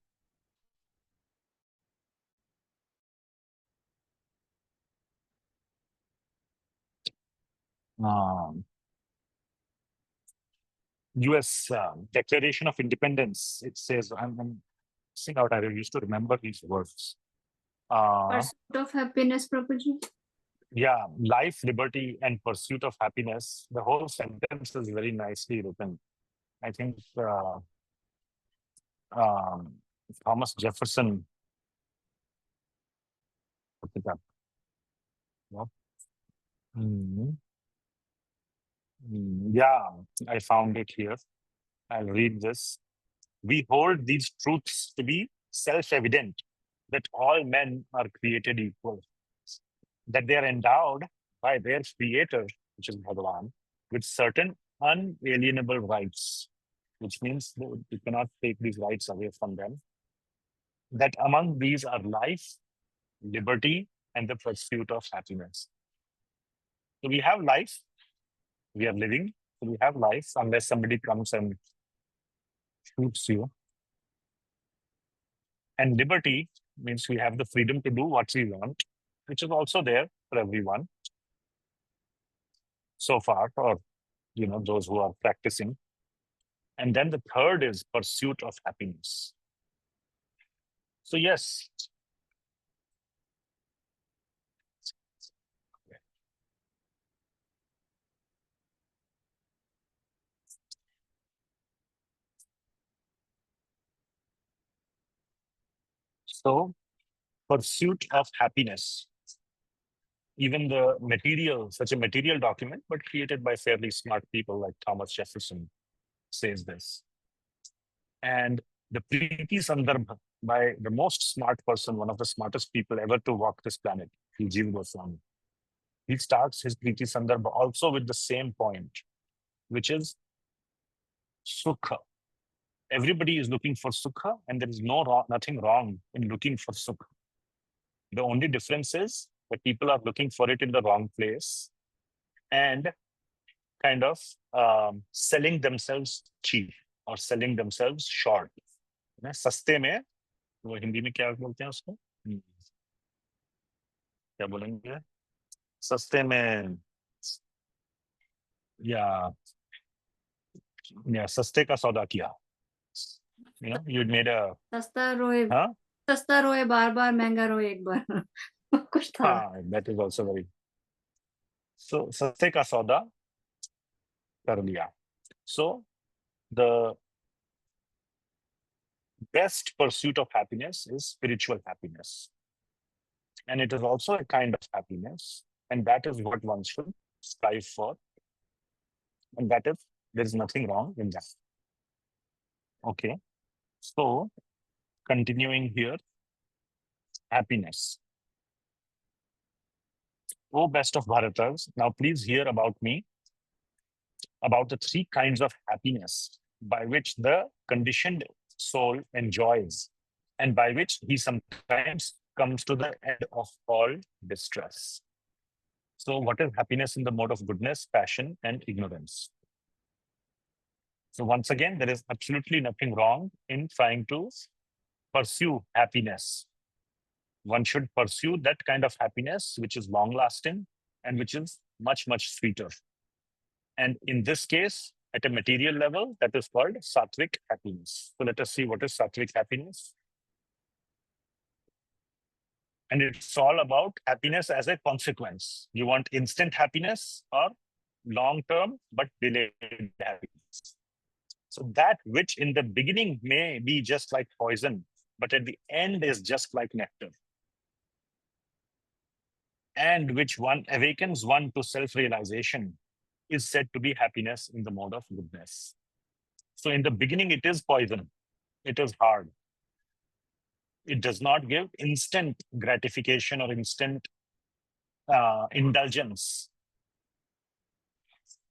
US Declaration of Independence, it says, I'm saying out, I used to remember these words. Pursuit of happiness, Prabhuji. Yeah, life, liberty, and pursuit of happiness. The whole sentence is very nicely written. I think Thomas Jefferson put it up. Yeah. Yeah, I found it here. I'll read this. We hold these truths to be self-evident, that all men are created equal, that they are endowed by their creator, which is Bhagavan, with certain unalienable rights, which means you cannot take these rights away from them. That among these are life, liberty, and the pursuit of happiness. So we have life, we are living, so we have life, unless somebody comes and shoots you. And liberty means we have the freedom to do what we want, which is also there for everyone so far, or those who are practicing. And then the third is pursuit of happiness. So yes. So pursuit of happiness, even the material, such a material document, but created by fairly smart people like Thomas Jefferson says this. And the Priti Sandarbha by the most smart person, one of the smartest people ever to walk this planet, Jefferson. He starts his Priti Sandarbha also with the same point, which is sukha. Everybody is looking for sukha, and there is nothing wrong in looking for sukha. The only difference is that people are looking for it in the wrong place, and kind of selling themselves cheap or selling themselves short. सस्ते में, वो हिंदी में क्या बोलते हैं उसको? क्या बोलेंगे? सस्ते में, या सस्ते का सौदा किया. You made a सस्ता रोए huh? सस्ता रोए बार बार, महंगा रोए एक बार. कुछ था. That is also very. So सस्ते का सौदा कर लिया. So the best pursuit of happiness is spiritual happiness. And it is also a kind of happiness. And that is what one should strive for. And that is, there is nothing wrong in that. Okay. So continuing here, happiness. Oh, best of Bharatas, now please hear about me, about the three kinds of happiness by which the conditioned soul enjoys and by which he sometimes comes to the end of all distress. So what is happiness in the mode of goodness, passion, and ignorance? So once again, there is absolutely nothing wrong in trying to pursue happiness. One should pursue that kind of happiness which is long-lasting and which is much, much sweeter. And in this case, at a material level, that is called sāttvika happiness. So let us see what is sāttvika happiness. And it's all about happiness as a consequence. You want instant happiness or long-term but delayed happiness. So that which in the beginning may be just like poison, but at the end is just like nectar. And which one awakens one to self-realization is said to be happiness in the mode of goodness. So in the beginning, it is poison. It is hard. It does not give instant gratification or instant indulgence,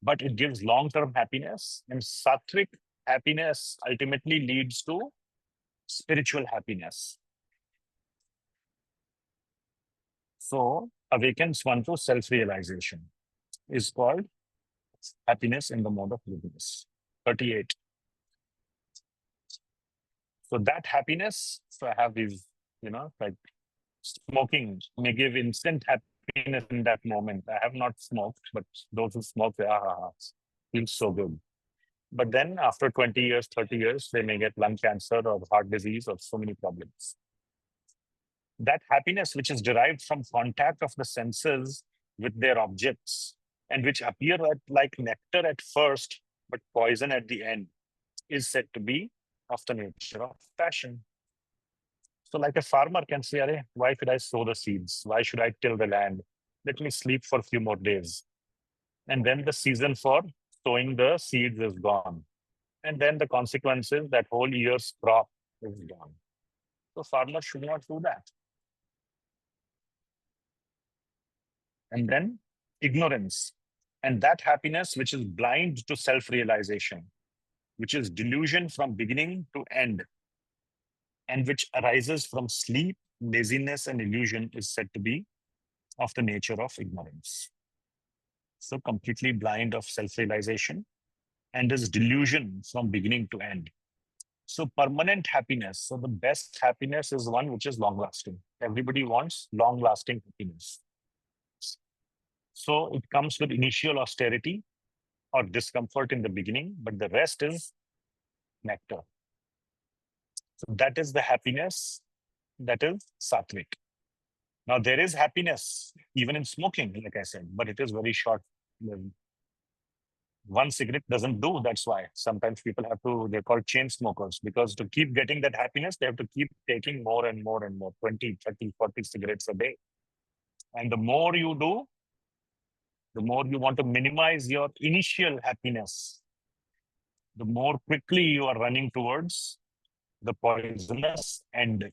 but it gives long-term happiness. And sattvic happiness ultimately leads to spiritual happiness. So awakens one to self-realization is called happiness in the mode of goodness. 38. So that happiness, so I have these, like smoking may give instant happiness in that moment. I have not smoked, but those who smoke, they feels so good. But then after 20 years, 30 years, they may get lung cancer or heart disease or so many problems. That happiness, which is derived from contact of the senses with their objects and which appear like nectar at first, but poison at the end, is said to be of the nature of passion. So like a farmer can say, why should I sow the seeds? Why should I till the land? Let me sleep for a few more days. And then the season for sowing the seeds is gone. And then the consequences, that whole year's crop is gone. So farmers should not do that. And then ignorance. And that happiness which is blind to self-realization, which is delusion from beginning to end, and which arises from sleep, laziness, and illusion is said to be of the nature of ignorance. So completely blind of self-realization and is delusion from beginning to end. So permanent happiness. So the best happiness is one which is long-lasting. Everybody wants long-lasting happiness. So it comes with initial austerity or discomfort in the beginning, but the rest is nectar. So that is the happiness that is sattvic. Now there is happiness even in smoking, like I said, but it is very short. One cigarette doesn't do, that's why. Sometimes people have to, they're called chain smokers, because to keep getting that happiness, they have to keep taking more and more and more, 20, 30, 40 cigarettes a day. And the more you do, the more you want to minimize your initial happiness, the more quickly you are running towards the poisonous end.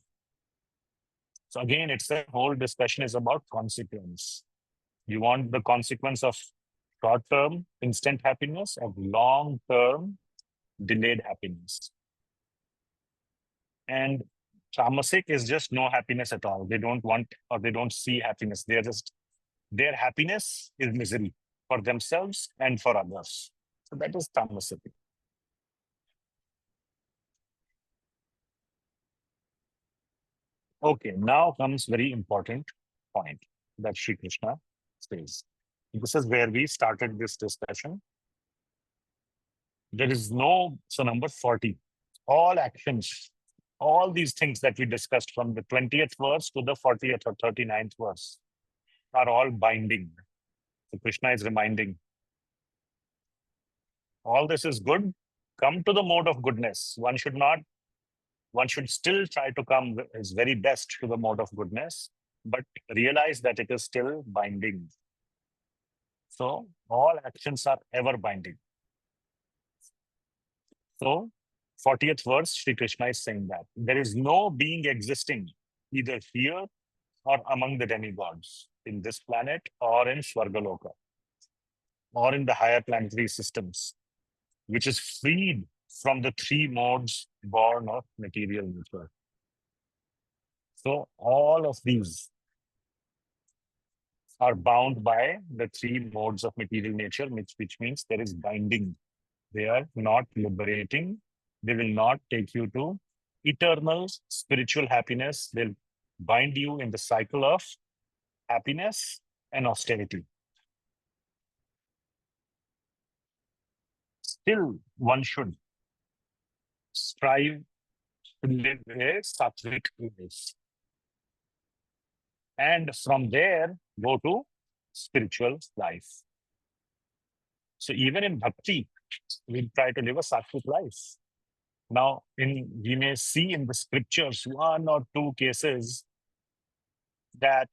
So again, it's a whole discussion is about consequence. You want the consequence of short-term instant happiness, of long-term delayed happiness. And tamasic is just no happiness at all. They don't want or they don't see happiness. They're just, their happiness is misery. for themselves and for others. So that is tamasic. Okay, now comes very important point that Śrī Kṛṣṇa says. This is where we started this discussion. There is no, so number 40, all actions, all these things that we discussed from the 20th verse to the 40th or 39th verse are all binding. So Krishna is reminding, all this is good, come to the mode of goodness. One should still try to come his very best to the mode of goodness, but realize that it is still binding. So all actions are ever binding. So 40th verse, Śrī Kṛṣṇa is saying that there is no being existing either here or among the demigods in this planet or in Svargaloka or in the higher planetary systems, which is freed from the three modes born of material nature. So all of these are bound by the three modes of material nature, which means there is binding. They are not liberating. They will not take you to eternal spiritual happiness. They'll bind you in the cycle of happiness and austerity. Still, one should strive to live a sattvic life. And from there, go to spiritual life. So even in bhakti, we try to live a sattvic life. Now, we may see in the scriptures one or two cases that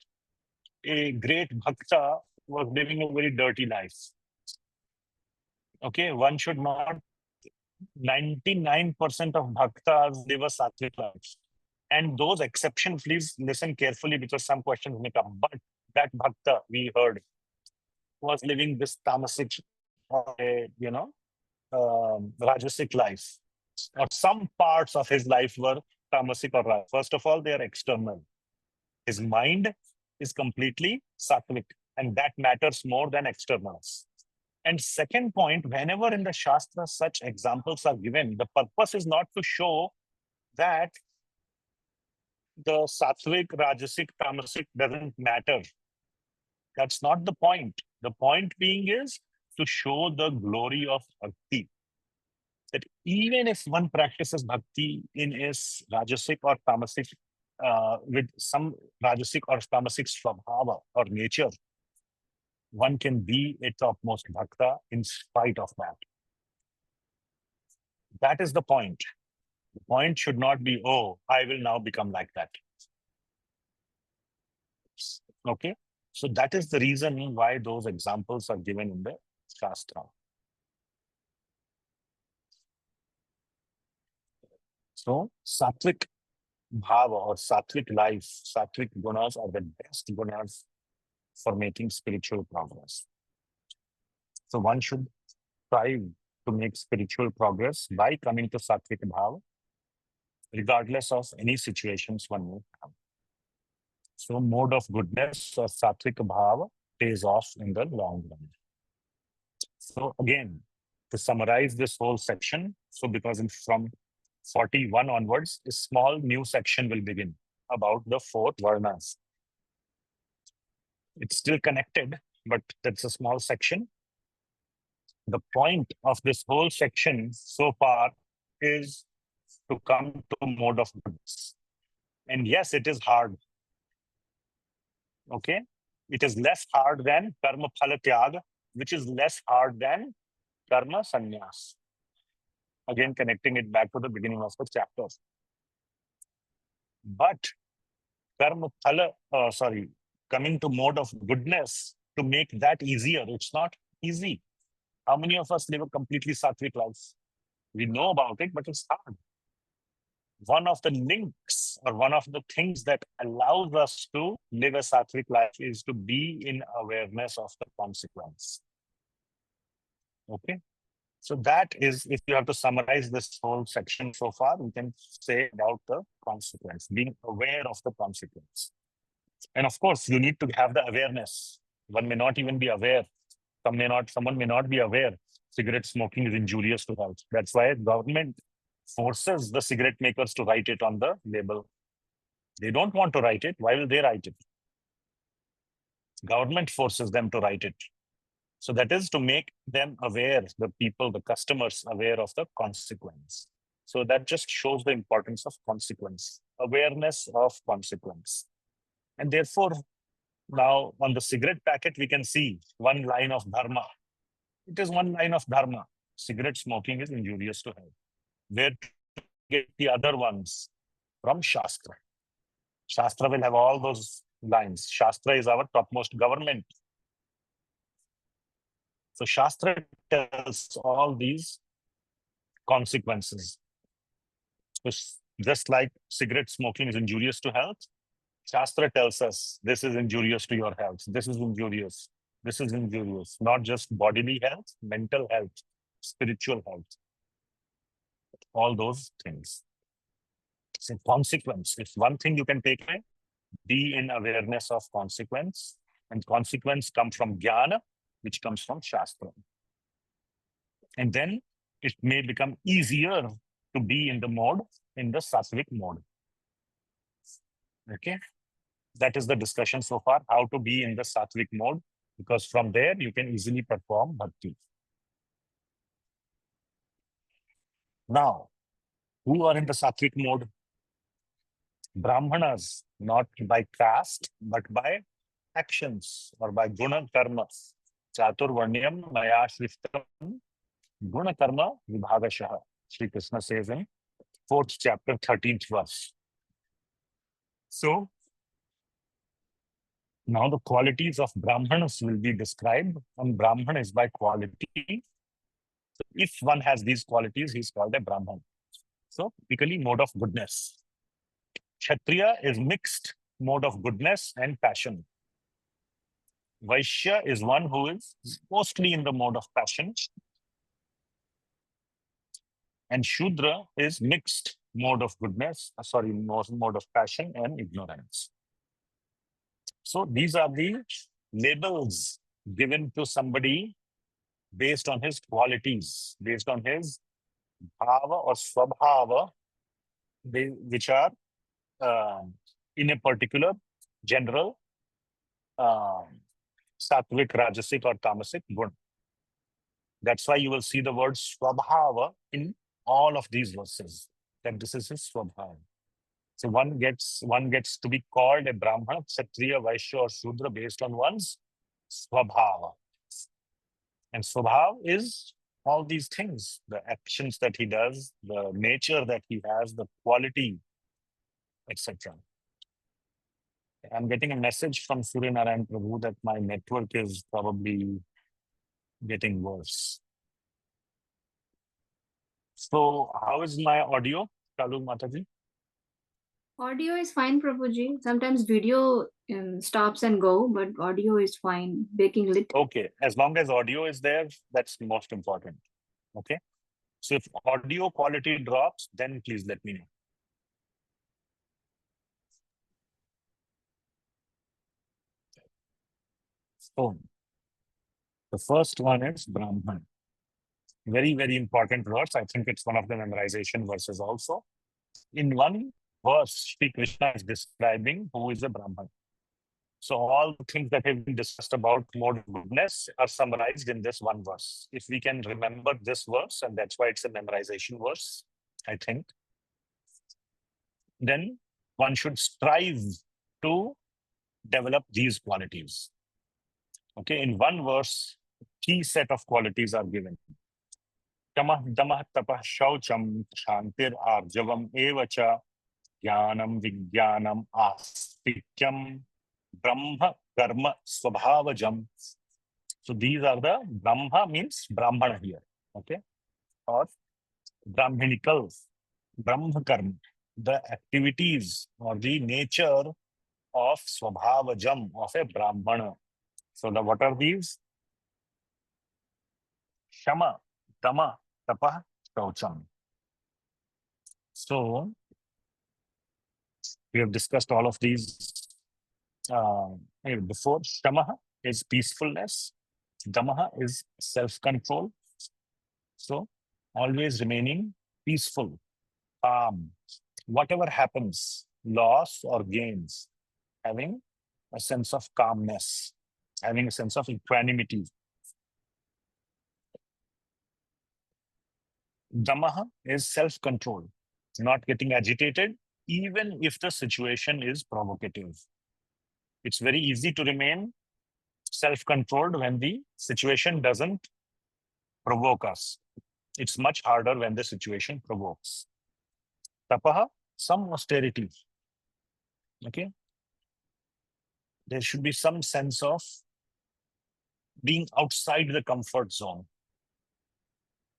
a great bhakta was living a very dirty life. Okay, one should not, 99% of bhaktas live a sattvic life. And those exceptions, please listen carefully because some questions may come. But that bhakta we heard was living this tamasic, rajasic life. Or some parts of his life were tamasic or rajasic. First of all, they are external. His mind is completely sattvic, and that matters more than externals. And second point, whenever in the Shastra such examples are given, the purpose is not to show that the sattvic, rajasic, tamasic doesn't matter. That's not the point. The point being is to show the glory of bhakti. That even if one practices bhakti in his rajasic or tamasic, with some rajasic or tamasic svabhāva or nature, one can be a topmost bhakta in spite of that. That is the point. The point should not be, oh, I will now become like that. Okay? So that is the reason why those examples are given in the Shastra. So, sattvic bhava or sattvic life, sattvic gunas are the best gunas for making spiritual progress. So one should strive to make spiritual progress by coming to sattvic bhava, regardless of any situations one may have. So mode of goodness or sattvic bhava pays off in the long run. So again, to summarize this whole section, so because from 41 onwards, a small new section will begin about the 4 varnas. It's still connected, but that's a small section. The point of this whole section so far is to come to mode of goodness. And yes, it is hard. Okay? It is less hard than karma phala tyaga, which is less hard than karma sannyas. Again, connecting it back to the beginning of the chapter. But karma phala, coming to mode of goodness, to make that easier, it's not easy. How many of us live a completely sattvic life? We know about it, but it's hard. One of the links or one of the things that allows us to live a sattvic life is to be in awareness of the consequence. Okay? So that is, if you have to summarize this whole section so far, we can say about the consequence, being aware of the consequence. And of course, you need to have the awareness. One may not even be aware Someone may not be aware cigarette smoking is injurious to health. That's why government forces the cigarette makers to write it on the label. They don't want to write it. Why will they write it? Government forces them to write it. So that is to make them aware, the people, the customers aware of the consequence. So that just shows the importance of consequence, awareness of consequence. And therefore, now on the cigarette packet, we can see one line of dharma. It is one line of dharma. Cigarette smoking is injurious to health. Where to get the other ones? From Shastra. Shastra will have all those lines. Shastra is our topmost government. So Shastra tells all these consequences. So just like cigarette smoking is injurious to health, Shastra tells us this is injurious to your health. This is injurious. This is injurious. Not just bodily health, mental health, spiritual health. All those things. So consequence. If one thing you can take away, be in awareness of consequence. And consequence comes from jnāna, which comes from Shastra. And then it may become easier to be in the mode, in the sattvic mode. Okay. That is the discussion so far, how to be in the sattvic mode, because from there you can easily perform bhakti. Now, who are in the sattvic mode? Brahmanas, not by caste, but by actions or by guna karma. Chaturvarnyam maya shrishtam guna karma vibhagashaha. Śrī Kṛṣṇa says in 4th chapter, 13th verse. So, now the qualities of Brahmanas will be described, and Brahmana is by quality. So if one has these qualities, he's called a Brahman. So typically mode of goodness. Kshatriya is mixed mode of goodness and passion. Vaishya is one who is mostly in the mode of passion. And Shudra is mixed mode of goodness, mode of passion and ignorance. So these are the labels given to somebody based on his qualities, based on his bhava or svabhāva, which are in a particular general sātvik, rajasic or tamasic gun. That's why you will see the word svabhāva in all of these verses, that this is his svabhāva. So one gets to be called a Brahmana, Kshatriya, Vaishya or Shudra based on one's svabhāva. And svabhāva is all these things, the actions that he does, the nature that he has, the quality, etc. I'm getting a message from Suryanarayan Prabhu that my network is probably getting worse. So how is my audio, Kalu Mataji? Audio is fine, Prabhuji. Sometimes video stops and go, but audio is fine. Baking lit. Okay, as long as audio is there, that's most important. Okay. So if audio quality drops, then please let me know. So the first one is Brahman. Very, very important verse. I think it's one of the memorization verses also. In one verse, Śrī Kṛṣṇa is describing who is a Brahman. So all the things that have been discussed about mode of goodness are summarized in this one verse. If we can remember this verse, and that's why it's a memorization verse, I think, then one should strive to develop these qualities. Okay, in one verse, key set of qualities are given. Tamah damah tapah shaucham shantir arjavam evacha jnānam vijñānam astikyam brahma karma svabhāvajam. So these are the Brahma means Brahmana here, okay, or Brahminical, Brahma karma, the activities or the nature of svabhāvajam, of a Brahmana. So what are these? Shama, Dama, Tapa, Shaucham. So we have discussed all of these before. Shama is peacefulness. Damaha is self-control. So always remaining peaceful, calm. Whatever happens, loss or gains, having a sense of calmness, having a sense of equanimity. Damaha is self-control, not getting agitated, even if the situation is provocative. It's very easy to remain self-controlled when the situation doesn't provoke us. It's much harder when the situation provokes. Tapaha, some austerity. Okay. There should be some sense of being outside the comfort zone,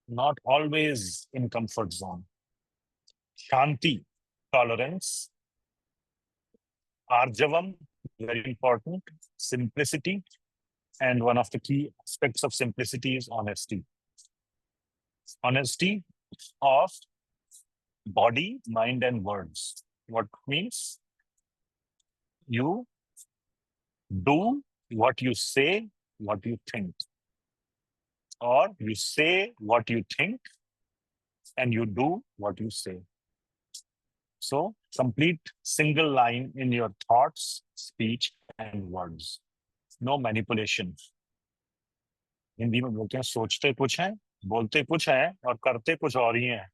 not always in comfort zone. Shanti, tolerance. Arjavam, very important. Simplicity. And one of the key aspects of simplicity is honesty. Honesty of body, mind, and words. What means? You do what you say, what you think. Or you say what you think and you do what you say. So, complete single line in your thoughts, speech, and words. No manipulation. Hindi में बोलते हैं सोचते कुछ हैं, बोलते कुछ हैं और करते कुछ और ही हैं.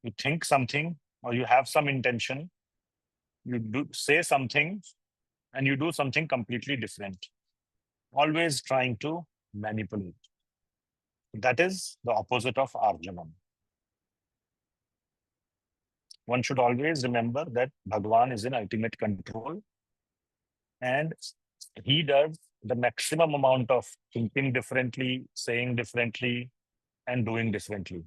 You think something or you have some intention, you do say something and you do something completely different. Always trying to manipulate. That is the opposite of Arjavam. One should always remember that Bhagavan is in ultimate control and he does the maximum amount of thinking differently, saying differently, and doing differently.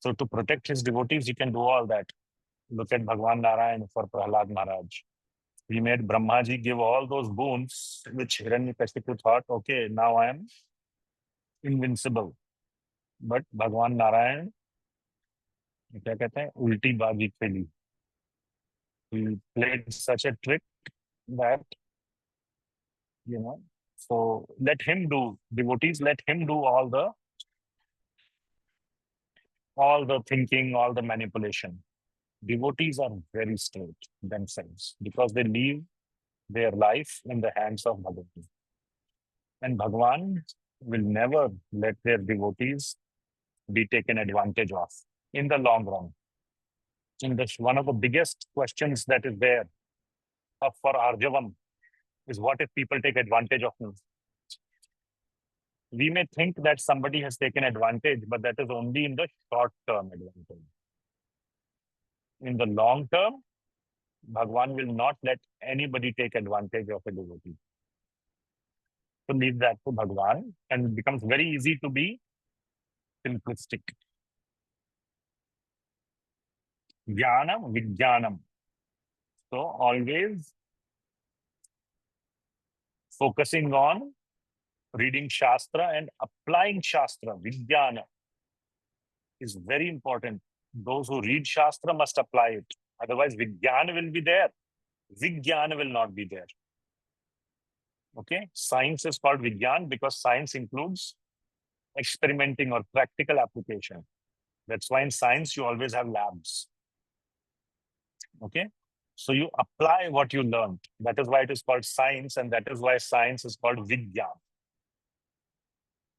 So to protect his devotees, he can do all that. Look at Bhagavan Narayan for Prahlad Maharaj. He made Brahmaji give all those boons, which Hiranyakashipu thought, okay, now I am invincible. But Bhagavan Narayan, क्या कहते हैं, उल्टी बाजी खेली. He played such a trick that, so let him do, devotees, let him do all the thinking, all the manipulation. Devotees are very straight themselves because they leave their life in the hands of Bhagavan. And Bhagavan will never let their devotees be taken advantage of in the long run. In this, one of the biggest questions that is there for Arjavam is what if people take advantage of me? We may think that somebody has taken advantage, but that is only in the short-term advantage. In the long term, Bhagavan will not let anybody take advantage of a devotee. So leave that to Bhagavan, and it becomes very easy to be simplistic. Jnāna, vijñānam. So always focusing on reading Shastra and applying Shastra. Vijñāna is very important. Those who read Shastra must apply it. Otherwise, Vijñāna will be there. Vijñāna will not be there. Okay? Science is called Vijñāna because science includes experimenting or practical application. That's why in science, you always have labs. Okay? So you apply what you learned. That is why it is called science, and that is why science is called Vijñāna.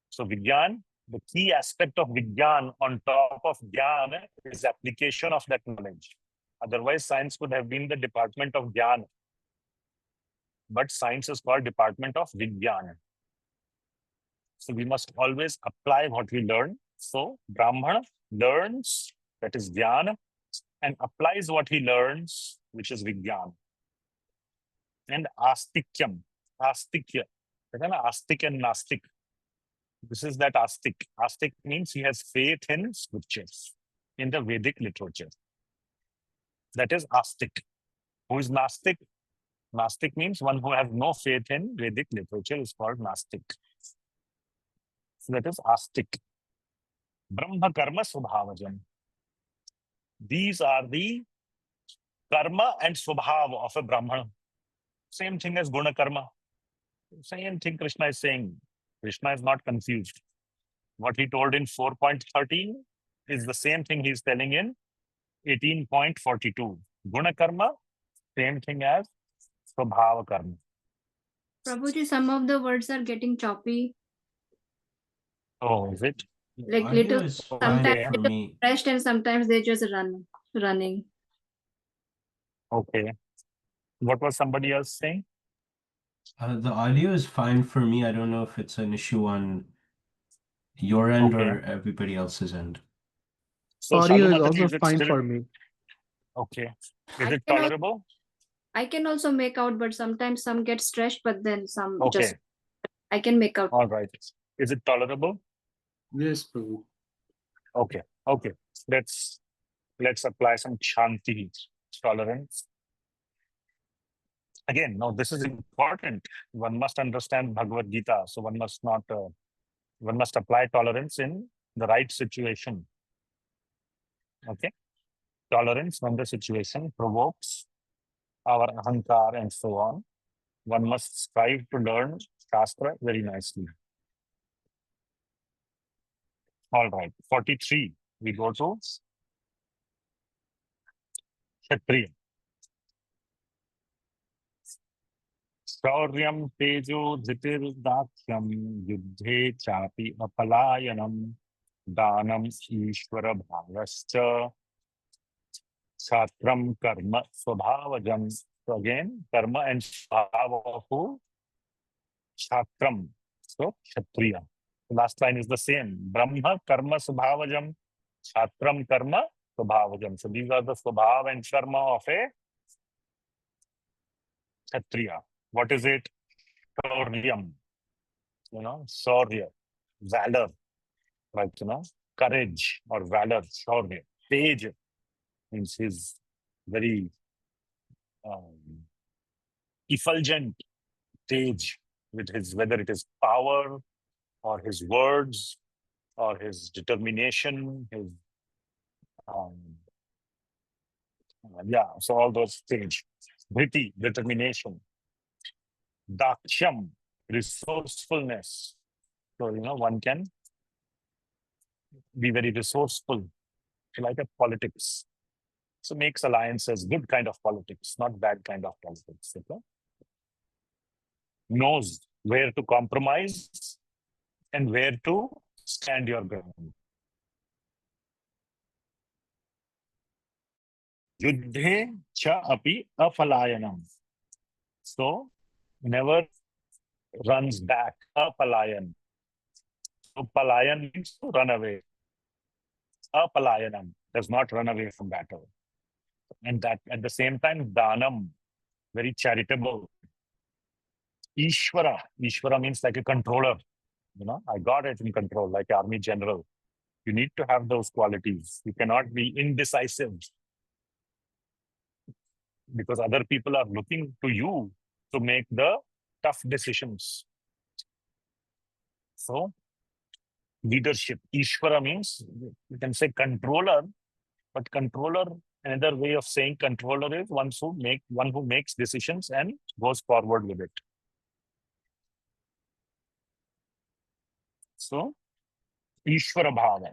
So Vijñāna, the key aspect of Vijñāna on top of Jnana is application of that knowledge. Otherwise, science could have been the department of Jnana. But science is called department of Vijñāna. So we must always apply what we learn. So Brahmana learns, that is Jnana, and applies what he learns, which is Vijñāna. And Astikyam, Astikya, Astik and Nastik. This is that Astik. Astik means he has faith in scriptures, in the Vedic literature. That is Astik. Who is Nastik? Nastik means one who has no faith in Vedic literature is called Nastik. So that is Astik. Brahma karma svabhāvajam. These are the karma and svabhāva of a Brahmana. Same thing as guna karma. Same thing Krishna is saying. Krishna is not confused. What he told in 4.13 is the same thing he's telling in 18.42. Guna karma, same thing as svabhāva karma. Prabhuji, some of the words are getting choppy. Oh, is it? Like Audio little, is sometimes fine for they me. rest and sometimes they just running. Okay. What was somebody else saying? The audio is fine for me. I don't know if it's an issue on your end Okay. or everybody else's end. So Audio is Shalumataji, also is it fine still for me. okay? I Is it can al- tolerable? I can also make out, but sometimes some get stretched, but then some just Okay. I can make out. All right. Is it tolerable? Yes, Prabhu. Okay. Okay. Let's apply some shanti, tolerance. Again, now this is important. One must understand Bhagavad Gita, so one must not. One must apply tolerance in the right situation. Okay. Tolerance when the situation provokes our ahankar and so on. One must strive to learn Shastra very nicely. All right. 43. We go to Kshatriya. Shauryam tejo dhitirdakyam yuddhe chapi apalayanam danam ishvara bhavascha satram karma svabhavajam. So again, karma and svabhava of who? Satram. So Kshatriya. The last line is the same. Brahma karma svabhavajam, satram karma svabhavajam. So these are the svabhava and karma of a Kshatriya. What is it? Shauryam, shaurya, valor, like, courage or valor, shaurya. Tej means his very effulgent tej, with his, whether it is power or his words or his determination, his, so all those tej. Dhriti, determination. Daksham, resourcefulness. So, one can be very resourceful, like a politics. So makes alliances, good kind of politics, not bad kind of politics. Okay? Knows where to compromise and where to stand your ground. Yuddhe cha api afalayanam. So never runs back. Apalayan. So palayan means to run away. Apalayanam does not run away from battle. And that at the same time, danam, very charitable. Ishvara. Ishvara means like a controller. I got it in control, like army general. You need to have those qualities. You cannot be indecisive because other people are looking to you to make the tough decisions. So, leadership. Ishvara means, you can say controller, but controller, another way of saying controller is one who makes decisions and goes forward with it. So, Ishvara Bhava,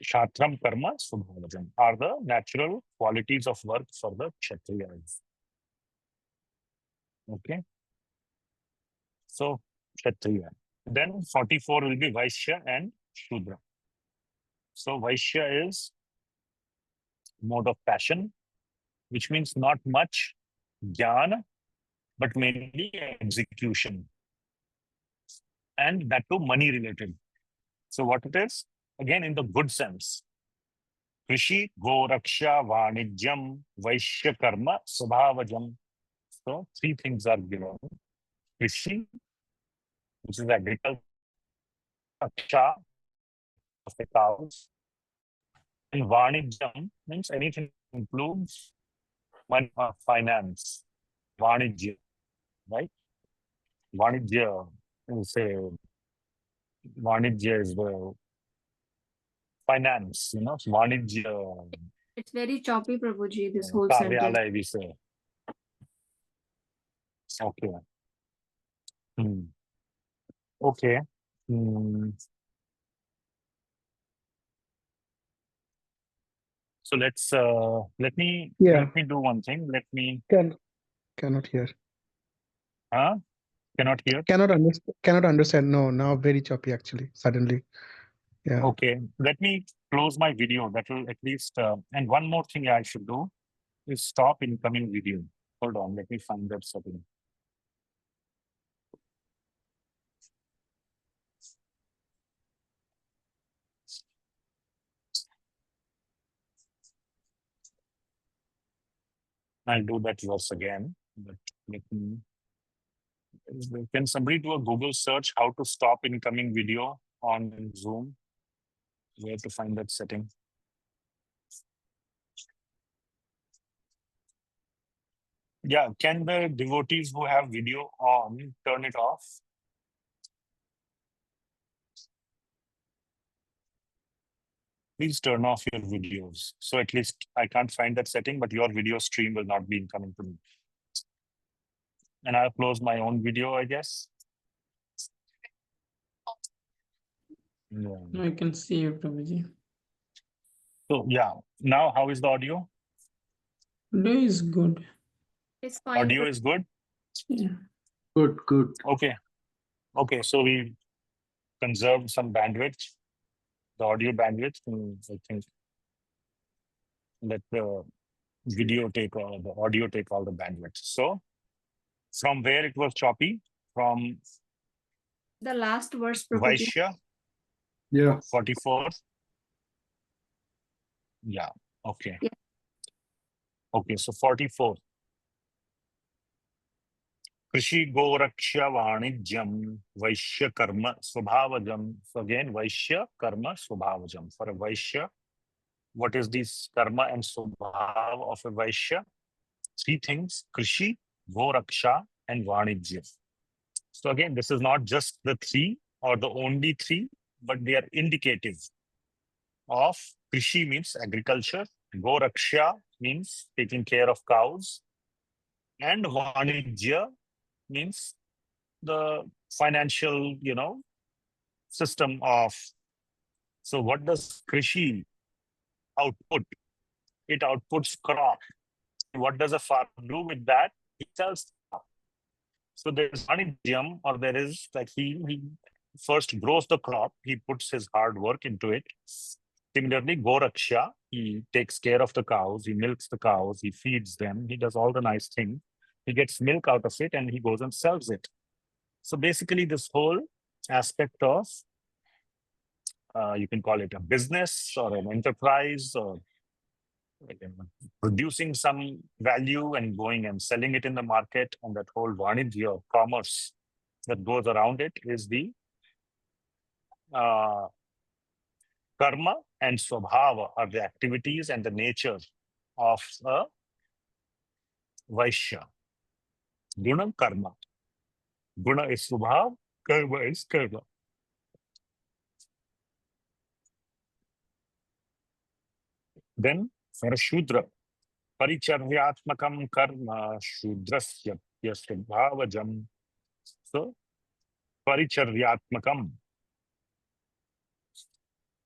Shatram Karma Subhavajam are the natural qualities of work for the Kshatriyas. Okay. So, Kshatriya. Then 44 will be Vaishya and Shudra. So, Vaishya is mode of passion, which means not much jnāna, but mainly execution. And that too money related. So what it is? Again, in the good sense. Krishi, Go, Raksha, Vanijyam, Vaishya Karma, Svabhavajam. So 3 things are given. Krishi, which is agriculture, Raksha, of the cows. And Vanijyam means anything includes money or finance. Vanijya, right? Vanijya, say, Vanijya is the finance, Vanijya. It's very choppy, Prabhuji, this whole Karyalaya, sentence. we say. Okay. Okay. Hmm. So let me do one thing. Cannot hear. Cannot hear. Cannot understand. No, now very choppy actually. Suddenly. Yeah. Okay. Let me close my video. That will at least. And one more thing I should do is stop incoming video. Hold on. Let me find that setting. I'll do that once again. But let me. Can somebody do a Google search how to stop incoming video on Zoom? Where to find that setting? Yeah, can the devotees who have video on turn it off? Please turn off your videos. So at least I can't find that setting, but your video stream will not be incoming to me. And I'll close my own video, I guess. Yeah. I can see you, Prabhuji. So yeah, now how is the audio? Today is good. It's fine. Audio is good? Yeah. Good, good. Okay. Okay, so we conserved some bandwidth, the audio bandwidth, and I think let the video take all the audio take all the bandwidth. So from where it was choppy? From The last verse, Prabhuji. Vaishya Yeah. 44. Yeah. Okay. Yeah. Okay. So 44. Krishi Goraksha Vanijam Vaishya Karma Svabhavajam. So again, Vaishya Karma Svabhavajam. For a Vaishya, what is this karma and svabhāva of a Vaishya? Three things: Krishi, Goraksha, and Vanijya. So again, this is not just the three or the only three, but they are indicative of Krishi means agriculture, Goraksha means taking care of cows, and Vanijya means the financial, system of. So what does Krishi output? It outputs crop. What does a farmer do with that? He sells crop. So there is Vanijyam, or there is like he first grows the crop, he puts his hard work into it. Similarly, Goraksha, he takes care of the cows, he milks the cows, he feeds them, he does all the nice things. He gets milk out of it and he goes and sells it. So basically this whole aspect of, you can call it a business or an enterprise or producing some value and going and selling it in the market, and that whole Vanijya commerce that goes around it is the karma and svabhāva are the activities and the nature of a Vaishya. Guna karma. Guna is svabhāva, karma is karma. Then for a Shudra, Paricharyatmakam karma Shudrasya svabhāvajam. So, Paricharyatmakam.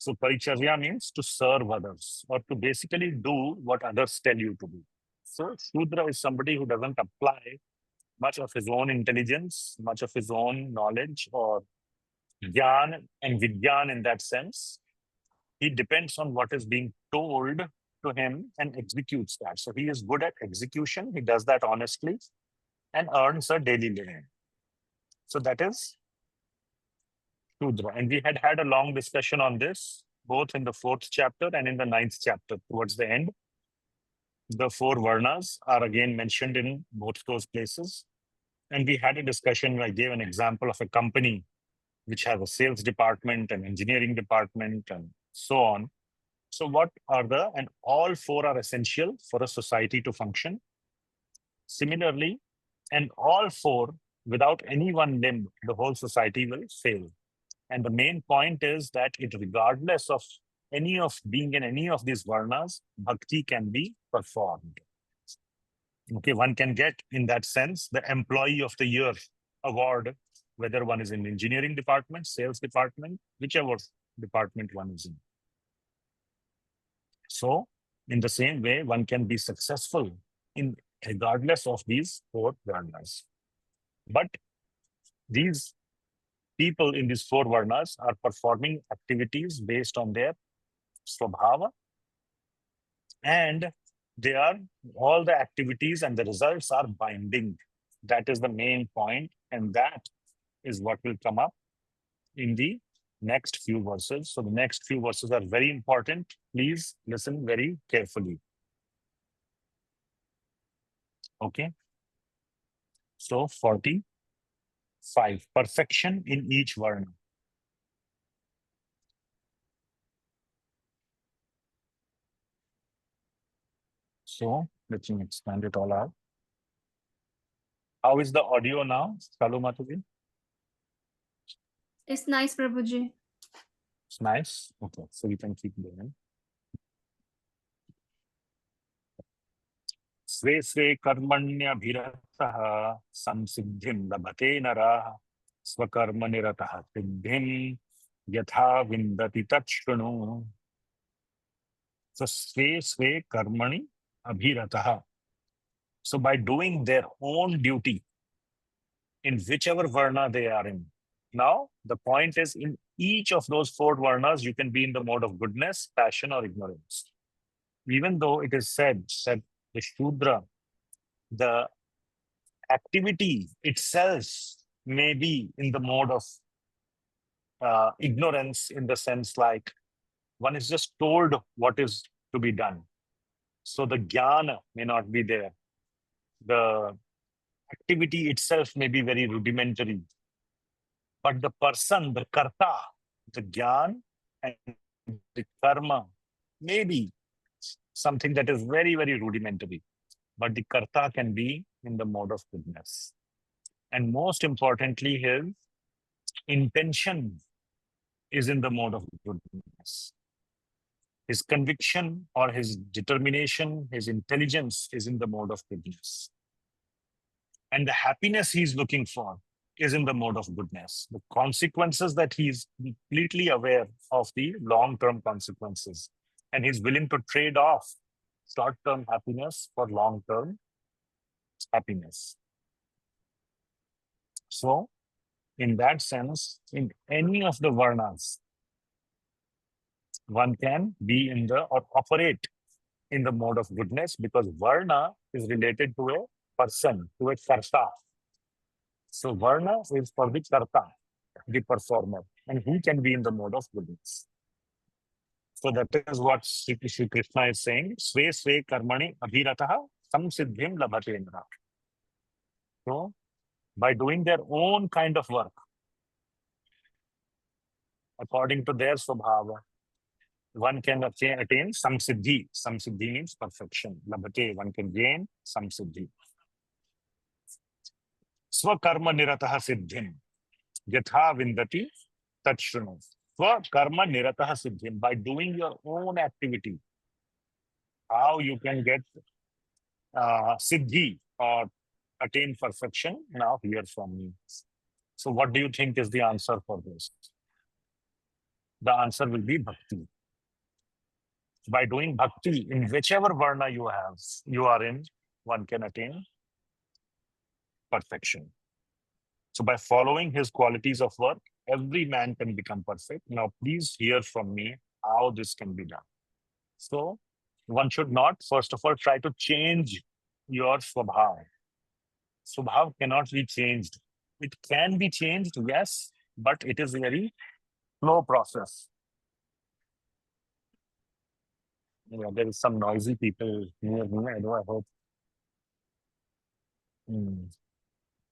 So paricharya means to serve others or to basically do what others tell you to do. So Shudra is somebody who doesn't apply much of his own intelligence, much of his own knowledge or jnāna and vidyan in that sense. He depends on what is being told to him and executes that. So he is good at execution. He does that honestly and earns a daily living. So that is Shudra. And we had a long discussion on this, both in the 4th chapter and in the 9th chapter. Towards the end, the 4 varnas are again mentioned in both those places. And we had a discussion. I gave an example of a company which has a sales department, an engineering department, and so on. So what are and all 4 are essential for a society to function. Similarly, and all 4, without any one limb, the whole society will fail. And the main point is that regardless of any of being in any of these varnas, bhakti can be performed. Okay, one can get in that sense the Employee of the Year award whether one is in engineering department, sales department, whichever department one is in. So in the same way, one can be successful in regardless of these four varnas. But these people in these four varnas are performing activities based on their svabhāva, and they are all the activities and the results are binding. That is the main point, and that is what will come up in the next few verses. So the next few verses are very important. Please listen very carefully. Okay. So 45, perfection in each varna. So let me expand it all out. How is the audio now, Kalu Mataji? It's nice, Prabhuji. It's nice. Okay, so we can keep going. Sve sve karmanya bhiratah samsiddhim labhate narah swakarma niratah siddhim yatha vindati tachrunu. So sve sve karmani abhiratah. So by doing their own duty in whichever varna they are in. Now, the point is in each of those four varnas, you can be in the mode of goodness, passion, or ignorance. Even though it is said that the Shudra, the activity itself may be in the mode of ignorance, in the sense like one is just told what is to be done. So the jnāna may not be there. The activity itself may be very rudimentary. But the person, the karta, the jnana and the karma may be something that is very, very rudimentary. But the karta can be in the mode of goodness. And most importantly, his intention is in the mode of goodness. His conviction or his determination, his intelligence is in the mode of goodness. And the happiness he's looking for is in the mode of goodness. The consequences that he's completely aware of, the long-term consequences, and he's willing to trade off short-term happiness for long-term happiness. So, in that sense, in any of the varnas, one can be in the or operate in the mode of goodness, because varna is related to a person, to a karta. So varna is for the karta, the performer, and he can be in the mode of goodness. So that is what Śrī Kṛṣṇa is saying. Sve sve karmani abhiratah samsiddhim labhate narah. So by doing their own kind of work, according to their svabhāva, one can attain samsiddhi. Samsiddhi means perfection. Labhate, one can gain samsiddhi. Swakarma niratah siddhim yatha vindati tachrunu. Swakarma niratah siddhim. By doing your own activity, how you can get siddhi or attain perfection, now hear from me. So what do you think is the answer for this? The answer will be bhakti. By doing bhakti in whichever varna you are in, one can attain perfection. So by following his qualities of work, every man can become perfect. Now, please hear from me how this can be done. So one should not, first of all, try to change your svabhāva. Svabhāva cannot be changed. It can be changed, yes, but it is a very slow process. Yeah, there is some noisy people near me. I hope.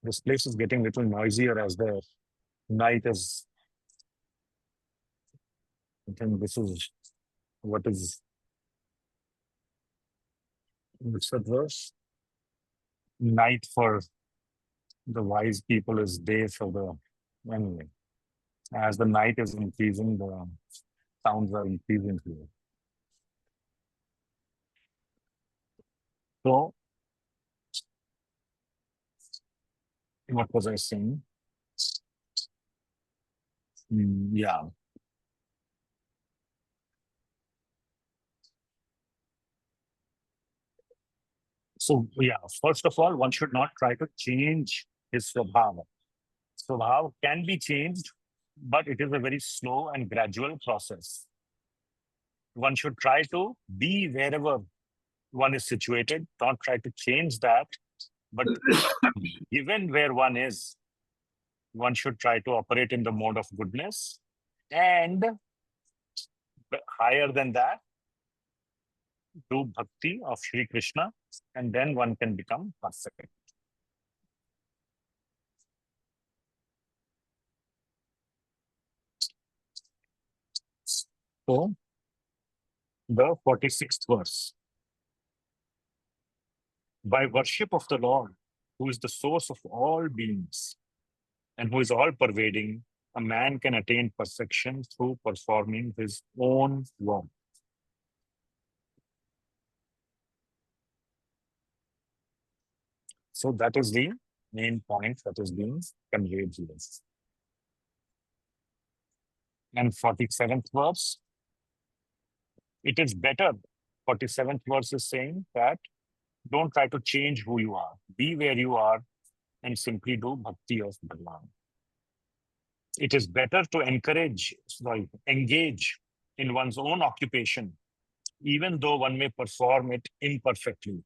This place is getting a little noisier as the night is. I think this is what is. What's that verse? Night for the wise people is day for the. Anyway, as the night is increasing, the sounds are increasing here. So, what was I saying? Yeah. So, yeah, first of all, one should not try to change his svabhāva. Svabhāva can be changed, but it is a very slow and gradual process. One should try to be wherever one is situated, not try to change that, but given where one is, one should try to operate in the mode of goodness, and higher than that, do bhakti of Śrī Kṛṣṇa, and then one can become perfect. So, the 46th verse. By worship of the Lord, who is the source of all beings and who is all pervading, a man can attain perfection through performing his own work. So that is the main point that is being conveyed here. And 47th verse, it is better. 47th verse is saying that don't try to change who you are. Be where you are and simply do bhakti of Bhagavan. It is better to engage in one's own occupation, even though one may perform it imperfectly,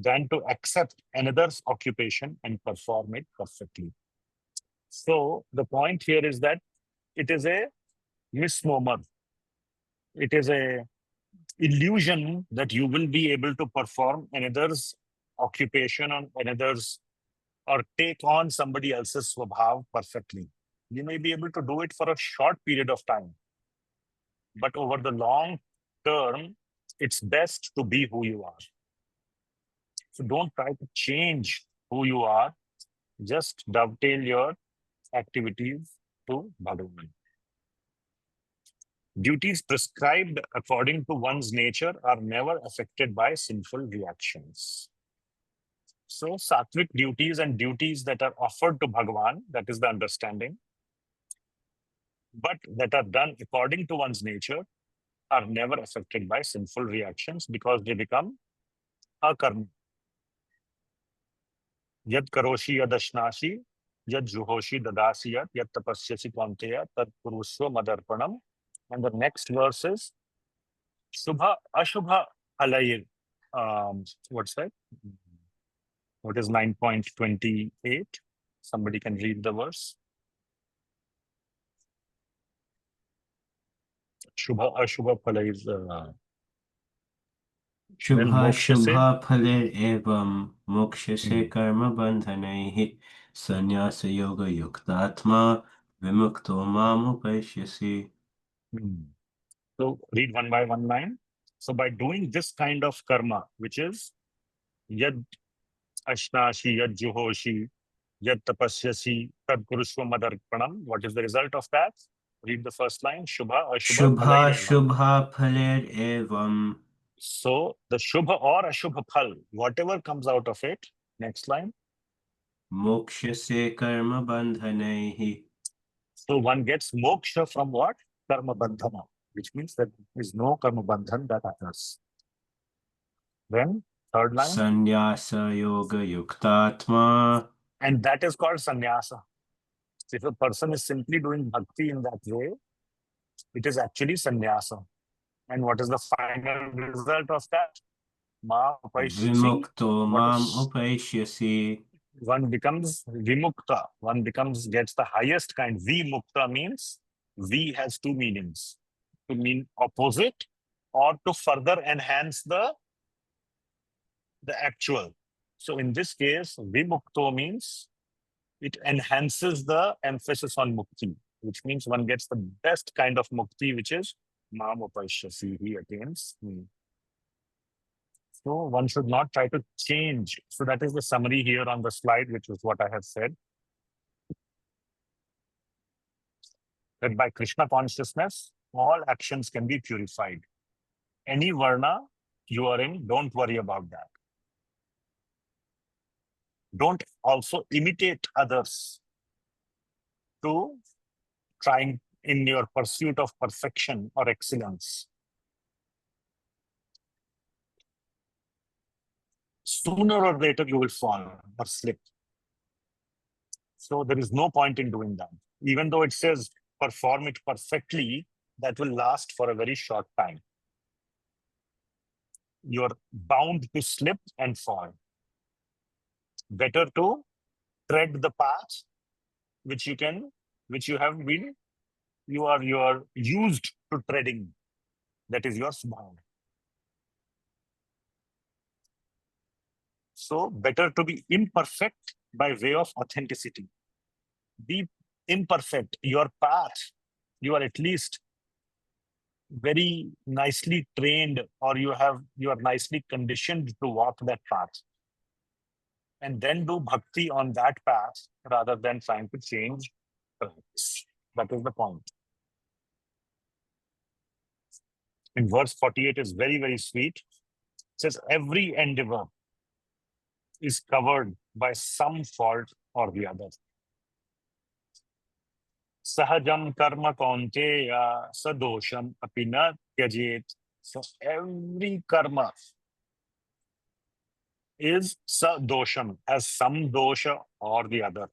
than to accept another's occupation and perform it perfectly. So the point here is that it is a misnomer. It is a illusion that you will be able to perform another's occupation on another's or take on somebody else's svabhāva perfectly. You may be able to do it for a short period of time, but over the long term, it's best to be who you are. So don't try to change who you are. Just dovetail your activities to Bhagavan. Duties prescribed according to one's nature are never affected by sinful reactions. So sattvic duties and duties that are offered to Bhagavan, that is the understanding, but that are done according to one's nature are never affected by sinful reactions because they become akarma. Yad karoshi yadashnashi, yad juhoshi dadasi yad, yad tapasyasi contd, tad purusva madarpanam. And the next verse is Shubha Ashubha Alayir. What's that? What is 9.28? Somebody can read the verse. Shubha Ashubha Phalayir. Shubha Shubha Phaler evam mokshase karma bandhanaihi sannyasa yoga yuktatma vimukto mam upashyasi. So read one by one line. So by doing this kind of karma, which is yad ashnashi, yad juhoshi, yad tapasyasi, tad purusva madarpanam, what is the result of that? Read the first line. Shubha Ashubha Shubha Phalayir evam. Shubha Phaler evam. So the Shubha or Ashubha Phal, whatever comes out of it, next line. Mokshase karma bandhanaihi. So one gets moksha from what? Karma bandhana, which means that there is no karma bandhan that occurs. Then third line. Sannyasa yoga yuktatma. And that is called sannyasa. If a person is simply doing bhakti in that way, it is actually sannyasa. And what is the final result of that? Ma upaishyasi. Vimukto What mam is- upashyasi. One becomes vimukta. One gets the highest kind. Vimukta means V has two meanings. To mean opposite or to further enhance the actual. So in this case, vimukto means it enhances the emphasis on mukti, which means one gets the best kind of mukti, which is mam upashyasi, he attains me. So one should not try to change. So that is the summary here on the slide, which is what I have said. That by Krishna consciousness, all actions can be purified. Any varna you are in, don't worry about that. Don't also imitate others to trying in your pursuit of perfection or excellence, sooner or later you will fall or slip. So there is no point in doing that. Even though it says perform it perfectly, that will last for a very short time. You're bound to slip and fall. Better to tread the path which you are used to treading. That is your svabhāva. So better to be imperfect by way of authenticity. Be imperfect. Your path, you are at least very nicely trained, or you are nicely conditioned to walk that path. And then do bhakti on that path rather than trying to change paths. That is the point. In verse 48 is very, very sweet. It says, every endeavor is covered by some fault or the other. Sahajam karma contd sadosham apina tyajet. So every karma is sadosham, has some dosha or the other.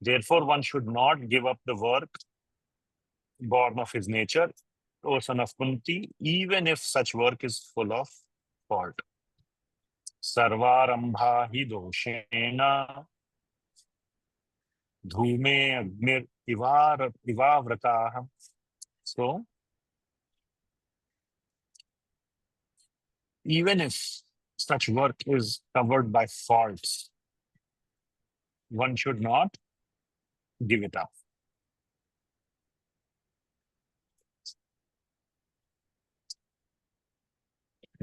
Therefore, one should not give up the work born of his nature, O son of Kunti, even if such work is full of fault. Sarvarambha hi doshena dhume agnir ivavrataha. So, even if such work is covered by faults, one should not give it up.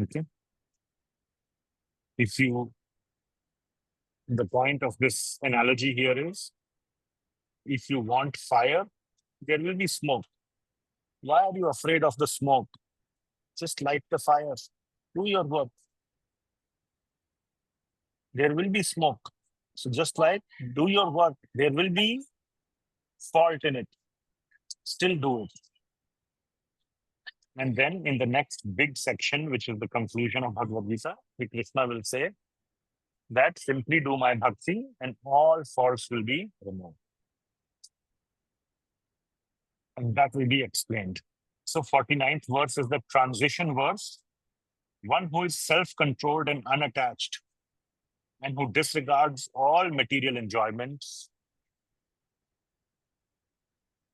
Okay. The point of this analogy here is, if you want fire, there will be smoke. Why are you afraid of the smoke? Just light the fire. Do your work. There will be smoke. So just like do your work, there will be fault in it. Still do it. And then in the next big section, which is the conclusion of Bhagavad Gita, Śrī Kṛṣṇa will say that simply do my bhakti and all faults will be removed. And that will be explained. So 49th verse is the transition verse. One who is self-controlled and unattached and who disregards all material enjoyments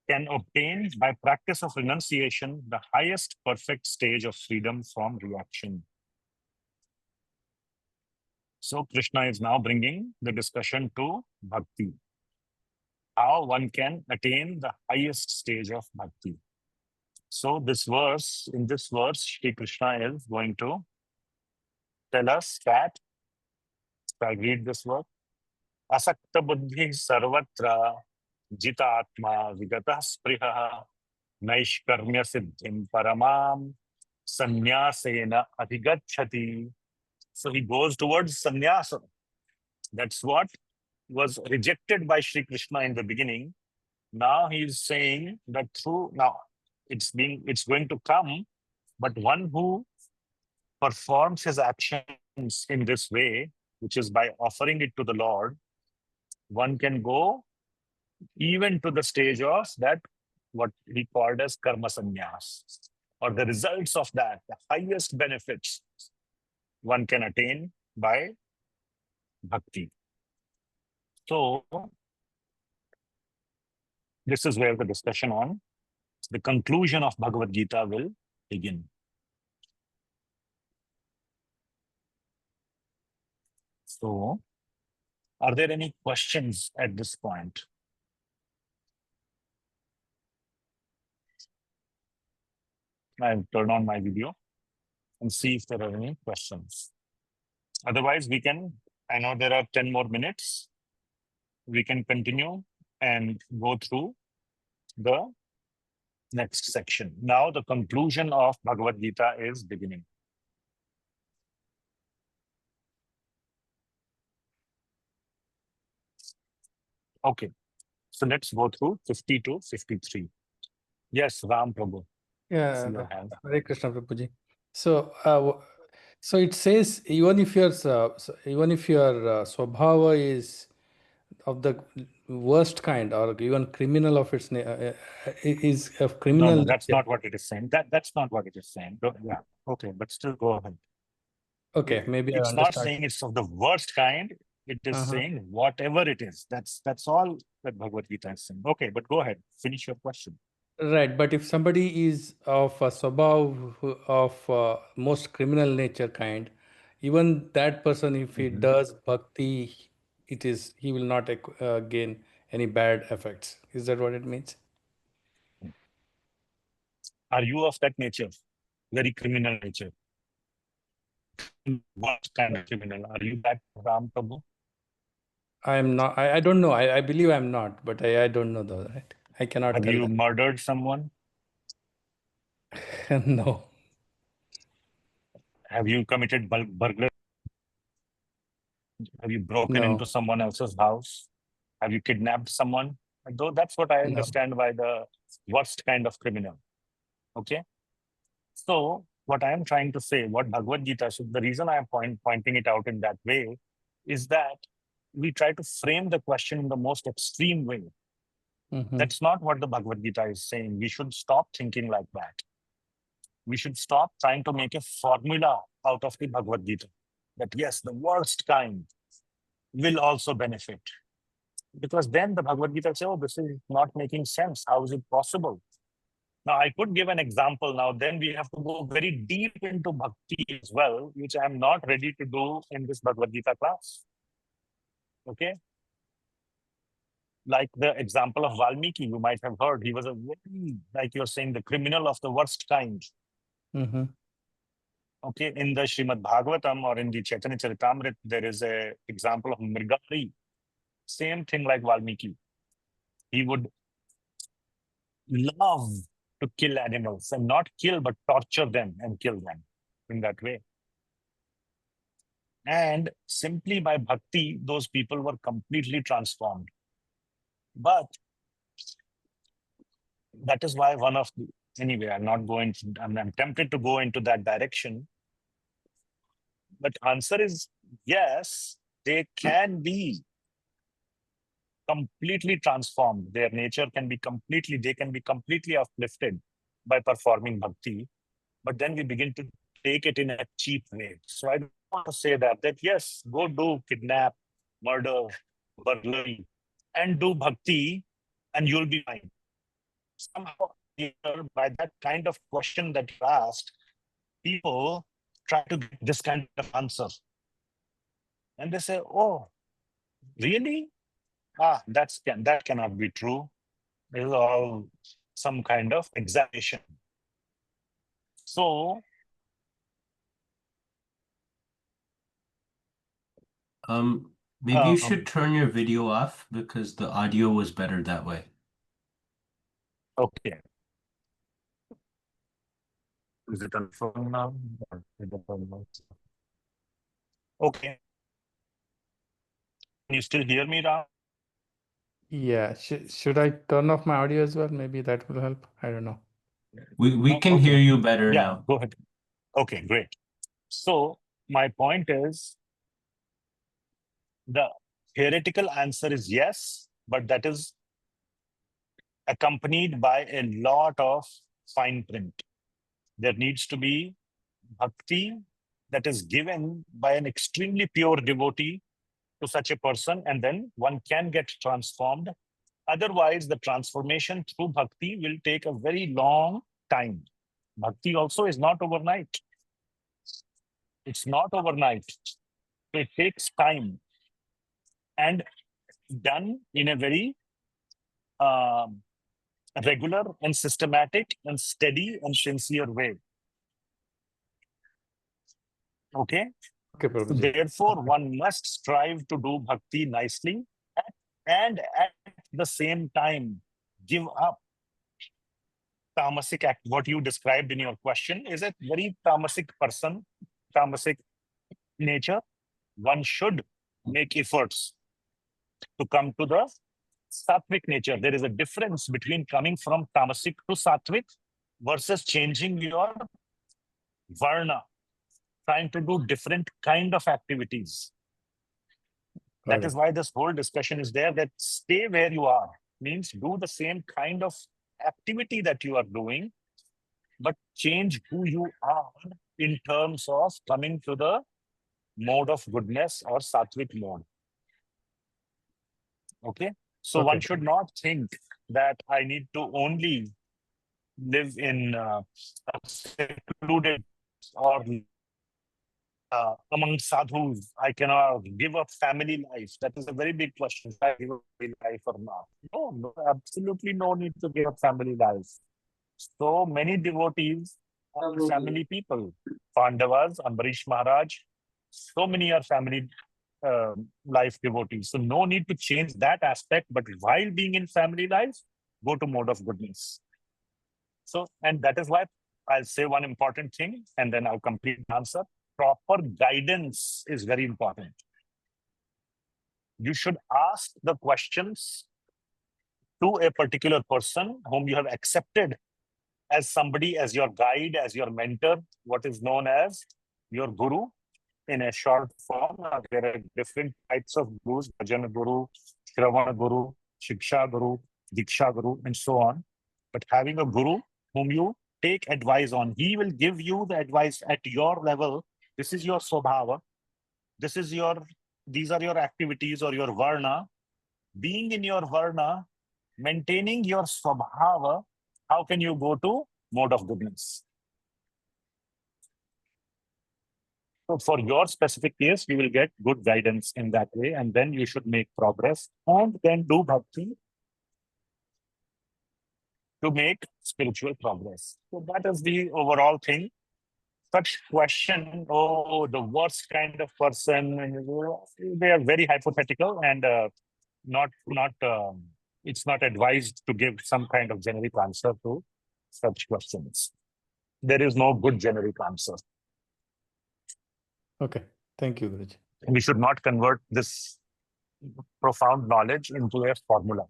can obtain by practice of renunciation the highest perfect stage of freedom from reaction. So Krishna is now bringing the discussion to bhakti. How one can attain the highest stage of bhakti. So in this verse, Śrī Kṛṣṇa is going to tell us that, if I read this word, asakta buddhi sarvatra jitātma vigatah spriha naishkarmya siddhim paramam sannyasena adhigacchati. So he goes towards sannyasa. That's what was rejected by Śrī Kṛṣṇa in the beginning. Now he is saying that it's going to come, but one who performs his actions in this way, which is by offering it to the Lord, one can go even to the stage of that, what he called as karma sannyas, or the results of that, the highest benefits one can attain by bhakti. So this is where the discussion on the conclusion of Bhagavad Gita will begin. So, are there any questions at this point? I'll turn on my video and see if there are any questions. Otherwise, I know there are 10 more minutes. We can continue and go through the next section. Now, the conclusion of Bhagavad Gita is beginning. Okay. So let's go through 50 to 53. Yes, Ram Prabhu. Yeah, See your hand. Hare Krishna Prabhuji. So, so it says even if your svabhāva is of the worst kind, or even criminal of its is of No, criminal. no, that's nature. not what it is saying. That's not what it is saying. Yeah, okay, but still go ahead. Okay, maybe I It's not understand. saying it's of the worst kind. It is saying whatever it is. That's all that Bhagavad Gita is saying. Okay, but go ahead. Finish your question. Right, but if somebody is of a svabhāva of most criminal nature kind, even that person, if he does bhakti, he will not gain any bad effects. Is that what it means? Are you of that nature? Very criminal nature. What kind of criminal? Are you that, Ram Prabhu? I am not. I don't know. I believe I'm not, but I don't know though. Right? I cannot Have tell. you murdered someone? No. Have you committed burglary? Have you broken No. into someone else's house? Have you kidnapped someone? Though that's what I No. understand by the worst kind of criminal. Okay. So what I am trying to say, what Bhagavad Gita, so the reason I am pointing it out in that way is that we try to frame the question in the most extreme way. Mhm. That's not what the Bhagavad Gita is saying. We should stop thinking like that. We should stop trying to make a formula out of the Bhagavad Gita. That yes, the worst kind will also benefit. Because then the Bhagavad Gita says, oh, this is not making sense. How is it possible? Now, I could give an example now. Then we have to go very deep into bhakti as well, which I am not ready to do in this Bhagavad Gita class. Okay? Like the example of Valmiki, you might have heard. He was a very, like you're saying, the criminal of the worst kind. Mhm. Okay, in the Srimad Bhagavatam or in the Chaitanya Charitamrita, there is a example of Mrigari. Same thing like Valmiki. He would love to kill animals and not kill, but torture them and kill them in that way. And simply by bhakti, those people were completely transformed. But that is why one of the, anyway, I'm not going to, I'm tempted to go into that direction. But answer is yes, they can be completely transformed. Their nature can be completely, they can be completely uplifted by performing bhakti. But then we begin to take it in a cheap way. So I don't want to say that yes, go do kidnap, murder, burglary, and do bhakti, and you'll be fine. Somehow, by that kind of question that you asked, people try to get this kind of answer. And they say, oh, really? That cannot be true. It is all some kind of exaggeration. So, maybe you should turn your video off because the audio was better that way. okay. Is it on phone now? Or is it on note? Okay. Can you still hear me, Ram? Yeah. Should I turn off my audio as well? Maybe that will help. I don't know. We can hear you better Yeah, now. go ahead. Okay, great. So my point is the theoretical answer is yes, but that is accompanied by a lot of fine print. There needs to be bhakti that is given by an extremely pure devotee to such a person, and then one can get transformed. Otherwise, the transformation through bhakti will take a very long time. Bhakti also is not overnight. It's not overnight. It takes time and done in a very regular and systematic and steady and sincere way. Okay? Okay, Prabhuji. Therefore, one must strive to do bhakti nicely and at the same time give up tamasic act. What you described in your question is a very tamasic person, tamasic nature. One should make efforts to come to the sattvic nature. There is a difference between coming from tamasic to sattvic versus changing your varna, trying to do different kind of activities. Got That is it. why this whole discussion is there, that stay where you are, means do the same kind of activity that you are doing, but change who you are in terms of coming to the mode of goodness or sattvic mode. Okay. So one Okay. should not think that I need to only live in a secluded or among sadhus. I cannot give up family life. That is a very big question. Should I give up family life or not? No, absolutely no need to give up family life. So many devotees are family people. Pandavas, Ambarish Maharaj, so many are family life devotees. So no need to change that aspect, but while being in family life, go to mode of goodness. So, and that is why I'll say one important thing and then I'll complete the answer. Proper guidance is very important. You should ask the questions to a particular person whom you have accepted as somebody, as your guide, as your mentor, what is known as your guru. In a short form, there are different types of gurus: Bhajan Guru, Shravana Guru, Shiksha Guru, Diksha Guru, and so on. But having a guru whom you take advice on, he will give you the advice at your level. This is your svabhāva. These are your activities or your varna. Being in your varna, maintaining your svabhāva, how can you go to mode of goodness? So for your specific case, you will get good guidance in that way, and then you should make progress and then do bhakti to make spiritual progress. So that is the overall thing. Such question, oh, the worst kind of person, they are very hypothetical and it's not advised to give some kind of generic answer to such questions. There is no good generic answer. Okay. Thank you, Guruji. We should not convert this profound knowledge into a formula.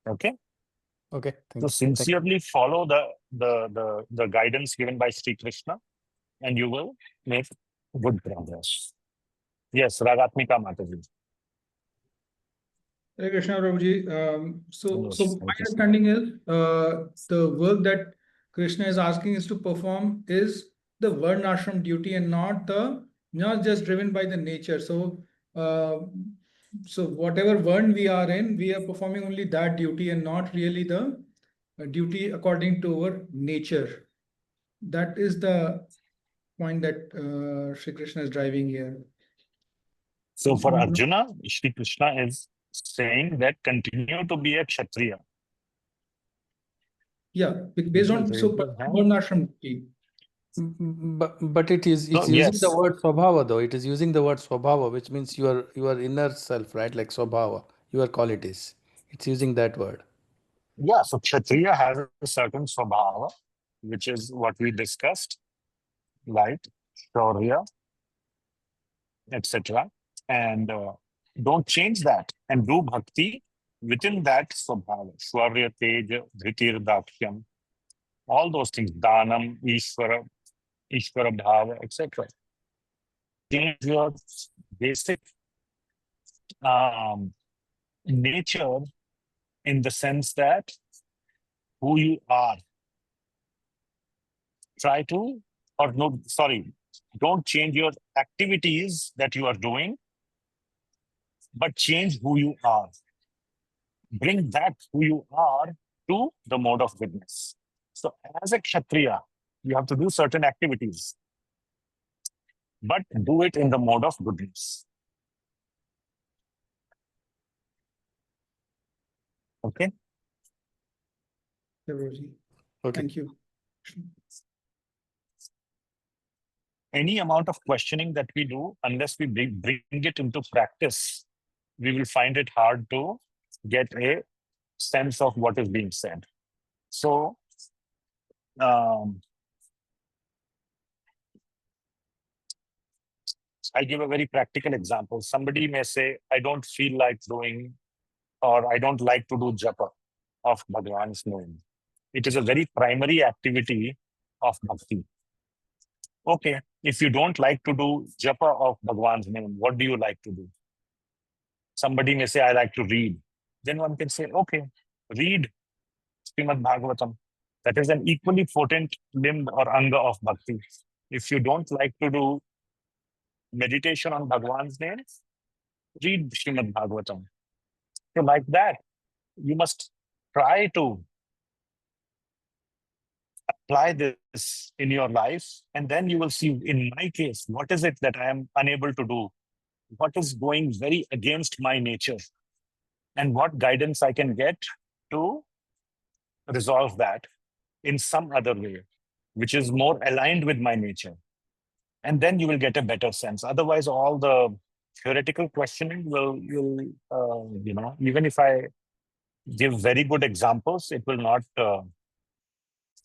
Okay. Okay. Thank So you. sincerely follow the guidance given by Śrī Kṛṣṇa, and you will make good progress. Yes, Ragatmika Mataji. Hare Krishna, Prabhuji. So Yes, my Hare Krishna. understanding is the work that Krishna is asking us to perform is the varnāśrama duty and not just driven by the nature. So whatever varn we are in, we are performing only that duty and not really the duty according to our nature. That is the point that Śrī Kṛṣṇa is driving here. So for Arjuna, Śrī Kṛṣṇa is saying that continue to be a Kshatriya. Yeah, based on varnāśrama duty. But it's So, using yes. the word svabhāva though. It is using the word svabhāva, which means your inner self, right? Like svabhāva, your qualities. It's using that word. Yeah, so Kshatriya has a certain svabhāva, which is what we discussed, right? Shaurya, etc. And don't change that and do bhakti within that svabhāva. Shaurya, teja, dhriti, dakshyam, all those things, dhanam, ishvara bhava, etc. Change your basic nature in the sense that who you are. Don't change your activities that you are doing, but change who you are. Bring that who you are to the mode of goodness. So as a Kshatriya, you have to do certain activities, but do it in the mode of goodness. Okay? Okay. Okay. Thank you. Any amount of questioning that we do, unless we bring it into practice, we will find it hard to get a sense of what is being said. So, I'll give a very practical example. Somebody may say, I don't feel like doing, or I don't like to do japah of Bhagwan's name. It is a very primary activity of bhakti. Okay, if you don't like to do japah of Bhagwan's name, what do you like to do? Somebody may say, I like to read. Then one can say, okay, read Srimad Bhagavatam. That is an equally potent limb or anga of bhakti. If you don't like to do meditation on Bhagwan's name, read Srimad Bhagavatam. So like that, you must try to apply this in your life, and then you will see, in my case, what is it that I am unable to do? What is going very against my nature? And what guidance I can get to resolve that in some other way, which is more aligned with my nature. And then you will get a better sense. Otherwise, all the theoretical questioning will even if I give very good examples, it will not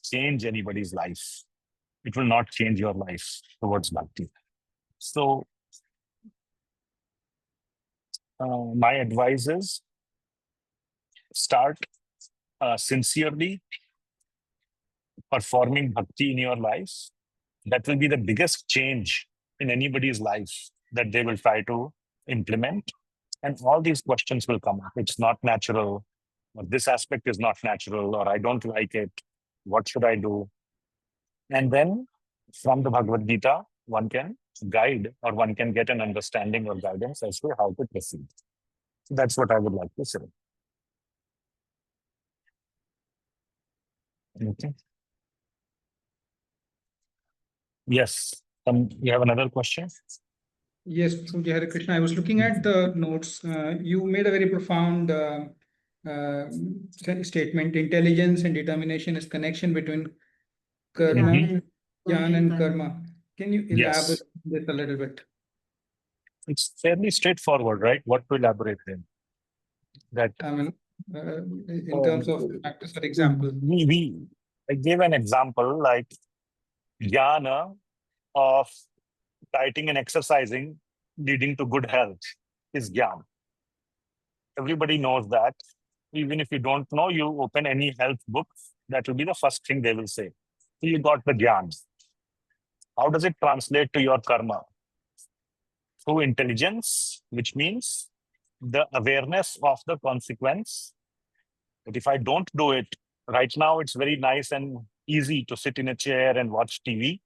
change anybody's life. It will not change your life towards bhakti. So my advice is start sincerely performing bhakti in your life. That will be the biggest change in anybody's life that they will try to implement. And all these questions will come up. It's not natural, or this aspect is not natural, or I don't like it. What should I do? And then from the Bhagavad Gita, one can guide, or one can get an understanding or guidance as to how to proceed. So that's what I would like to say. Okay. Yes. You have another question? Yes, Prabhuji, Hare Krishna. I was looking at the notes. You made a very profound statement. Intelligence and determination is connection between karma, jnana, and karma. Can you elaborate on this a little bit? It's fairly straightforward, right? What to elaborate in? That I mean, in terms of practice, for example. I gave an example like jnana of dieting and exercising leading to good health is jnana. Everybody knows that. Even if you don't know, you open any health book, that will be the first thing they will say. So you got the jnana. How does it translate to your karma? Through intelligence, which means the awareness of the consequence. But if I don't do it, right now it's very nice and easy to sit in a chair and watch TV.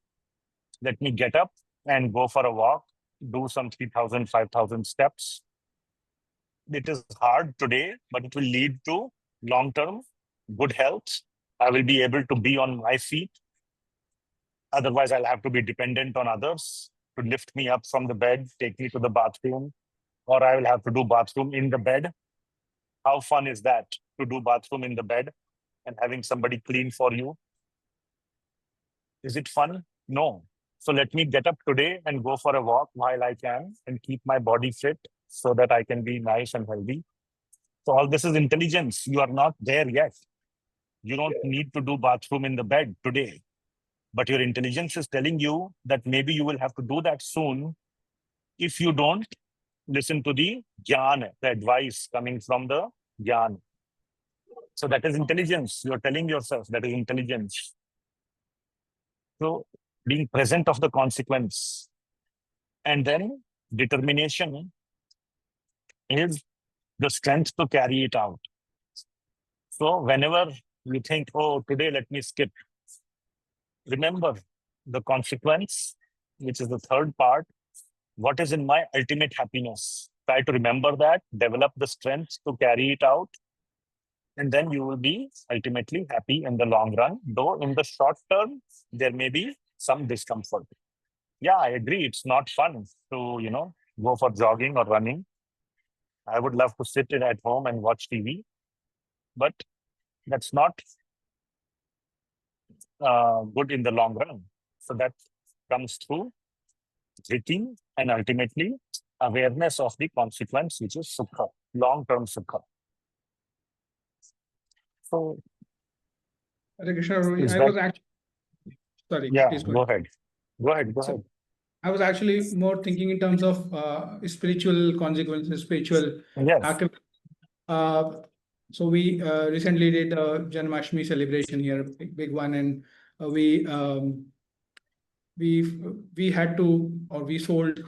Let me get up and go for a walk, do some 3,000, 5,000 steps. It is hard today, but it will lead to long-term good health. I will be able to be on my feet. Otherwise, I'll have to be dependent on others to lift me up from the bed, take me to the bathroom, or I will have to do bathroom in the bed. How fun is that, to do bathroom in the bed and having somebody clean for you? Is it fun? No. So let me get up today and go for a walk while I can and keep my body fit so that I can be nice and healthy. So all this is intelligence. You are not there yet. You don't need to do bathroom in the bed today. But your intelligence is telling you that maybe you will have to do that soon if you don't listen to the jnana, the advice coming from the jnana. So that is intelligence. You are telling yourself that is intelligence. So being present of the consequence. And then determination is the strength to carry it out. So whenever you think, oh, today let me skip, remember the consequence, which is the third part. What is in my ultimate happiness? Try to remember that, develop the strength to carry it out, and then you will be ultimately happy in the long run. Though in the short term, there may be some discomfort. Yeah, I agree. It's not fun to, go for jogging or running. I would love to sit at home and watch TV, but that's not good in the long run. So that comes through dhriti and ultimately awareness of the consequence, which is sukha, long-term sukha. So, Hare Krishna, is I that- was actually, sorry, yeah, please go ahead. Go ahead. So- I was actually more thinking in terms of spiritual consequences, spiritual Yes. activity. So we recently did a Janmāṣṭamī celebration here, big one, and we had to, or we sold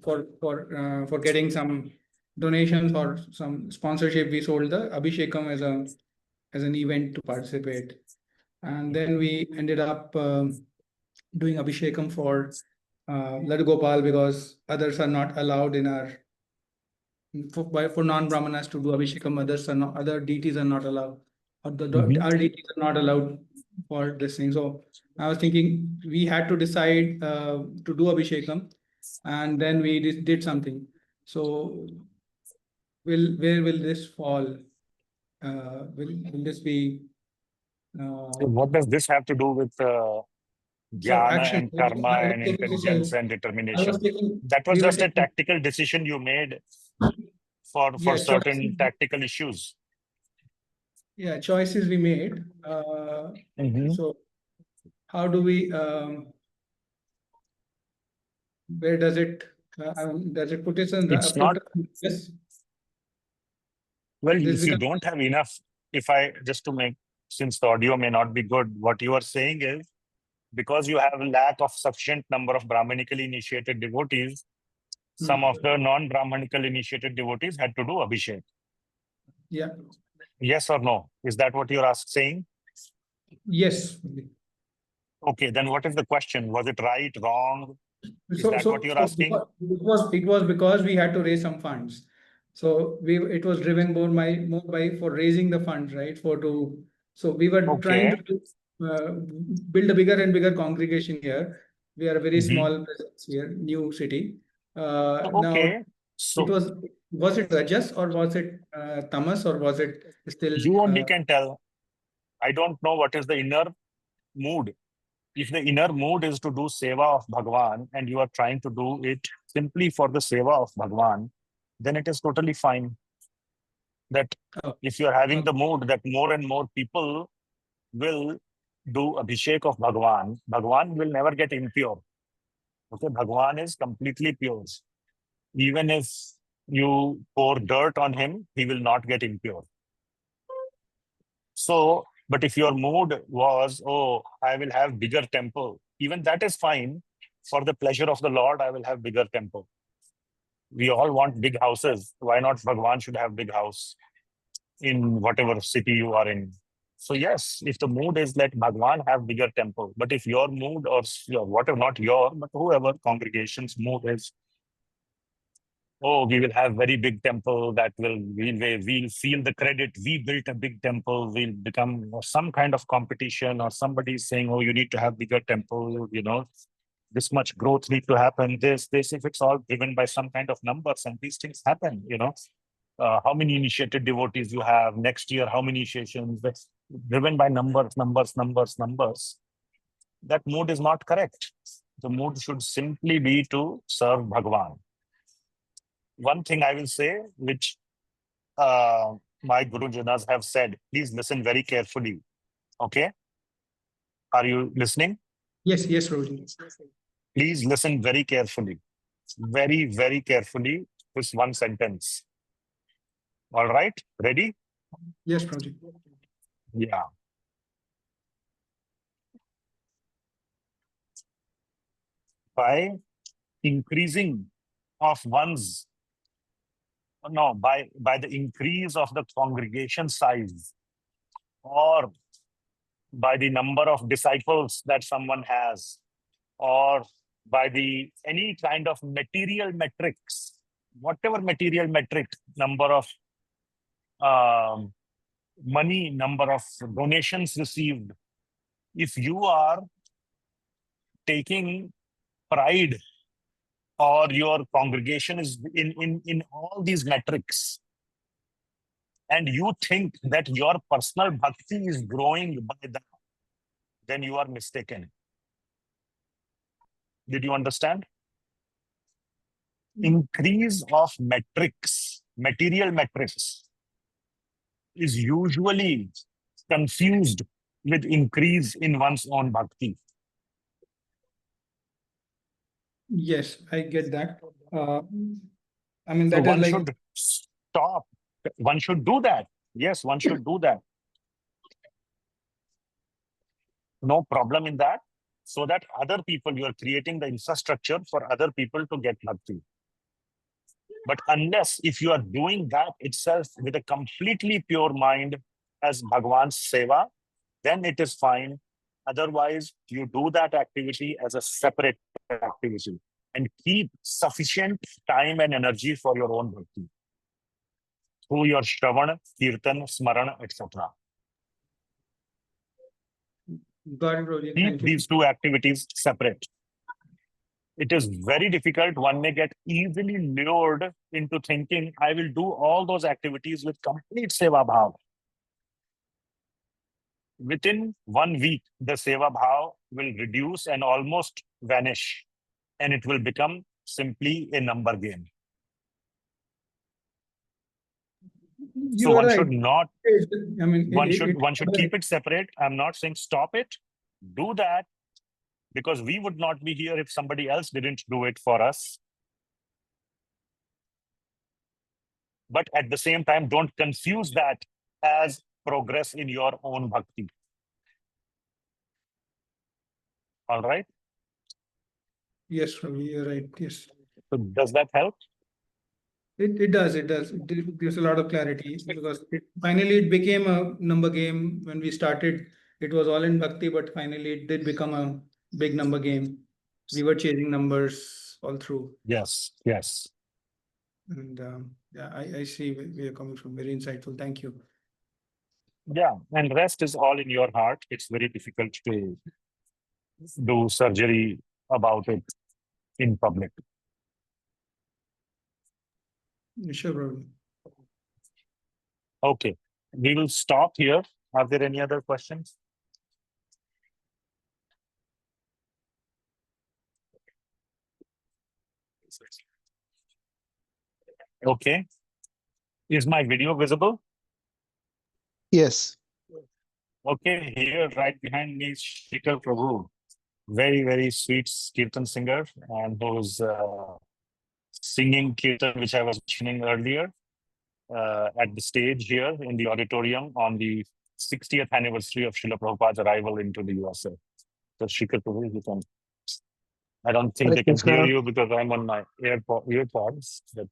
for getting some donations or some sponsorship. We sold the abhiṣekam as an event to participate, and then we ended up doing abhiṣekam for Ladu Gopal, because others are not allowed in our for non-brahmanas to do abhiṣekam. Other deities are not allowed, or our deities are not allowed for this thing. So I was thinking we had to decide to do abhiṣekam, and then we did something. So where will this fall? Will this be? What does this have to do with jnana action. and karma and intelligence and determination? That was just a tactical decision you made for certain tactical issues. Yeah, choices we made. So how do we? Where does it put us in? It's not. Yes. Well, if you don't have enough, since the audio may not be good, what you are saying is, because you have a lack of sufficient number of Brahmanically initiated devotees, some of the non-Brahmanically initiated devotees had to do abhishek. Yeah. Yes or no? Is that what you're saying? Yes. Okay, then what is the question? Was it right, wrong? Is that what you're asking? It was because we had to raise some funds. So it was driven more by for raising the funds, right? So we were trying to build a bigger and bigger congregation here. We are a very small presence here, new city. Okay. Now, so was it rajas or was it tamas, or was it still? You only can tell. I don't know what is the inner mood. If the inner mood is to do seva of Bhagavan and you are trying to do it simply for the seva of Bhagavan, then it is totally fine. That if you are having the mood that more and more people will do abhishek of Bhagavan, Bhagavan will never get impure. Okay, Bhagavan is completely pure. Even if you pour dirt on him, he will not get impure. So, but if your mood was, oh, I will have bigger temple, even that is fine. For the pleasure of the Lord, I will have bigger temple. We all want big houses. Why not Bhagavan should have big house in whatever city you are in? So yes, if the mood is let Bhagavan have bigger temple, but if your mood or whatever, not your, but whoever congregation's mood is, oh, we will have very big temple that we'll feel the credit. We built a big temple. We'll become some kind of competition, or somebody is saying, oh, you need to have bigger temple, this much growth need to happen. This, if it's all driven by some kind of numbers, and these things happen, how many initiated devotees you have next year, how many initiations, that's driven by numbers. That mood is not correct. The mood should simply be to serve Bhagavan. One thing I will say, which my Guru Janas have said, please listen very carefully. Okay? Are you listening? Yes, Prabhuji. Please listen very carefully. Very, very carefully. This one sentence. All right? Ready? Yes, Prabhuji. Yeah. By increasing of one's by the increase of the congregation size, or by the number of disciples that someone has, or by any kind of material metrics, whatever material metric, number of money, number of donations received, if you are taking pride, or your congregation is in all these metrics, and you think that your personal bhakti is growing by that, then you are mistaken. Did you understand? Increase of metrics, material metrics, is usually confused with increase in one's own bhakti. Yes, I get that. I mean, So that is one like, should stop. One should do that. Yes, one should do that. No problem in that. So that other people, you are creating the infrastructure for other people to get bhakti. But unless if you are doing that itself with a completely pure mind as Bhagwan's seva, then it is fine. Otherwise, you do that activity as a separate activity and keep sufficient time and energy for your own bhakti through your shravan, kirtan, smaran, etc. got it, Prabhuji. Keep Thank you. these two activities separate. It is very difficult. One may get easily lured into thinking, I will do all those activities with complete seva bhav. Within 1 week, the seva bhav will reduce and almost vanish, and it will become simply a number game. So You are one right. should not, I mean, one should keep it separate. I'm not saying stop it. Do that, because we would not be here if somebody else didn't do it for us. But at the same time, don't confuse that as progress in your own bhakti. All right? Yes, Prabhuji, you're right. Yes. So does that help? It does. It gives a lot of clarity, because finally it became a number game. When we started, it was all in bhakti, but finally it did become a big number game. We were chasing numbers all through. Yes, yes. And yeah, I see where you're coming from. Very insightful. Thank you. Yeah, and rest is all in your heart. It's very difficult to do surgery about it in public. Sure, Prabhuji. Okay, we will stop here. Are there any other questions? Okay. Is my video visible? Yes. Okay, here right behind me is Śrīkara Prabhu. Very, very sweet kirtan singer, and who's singing kirtan, which I was mentioning earlier, at the stage here in the auditorium on the 60th anniversary of Śrīla Prabhupāda's arrival into the USA. So Śrīkara Prabhu, you can, I don't think Hare they can hear Krishna. you because I'm on my earpods, but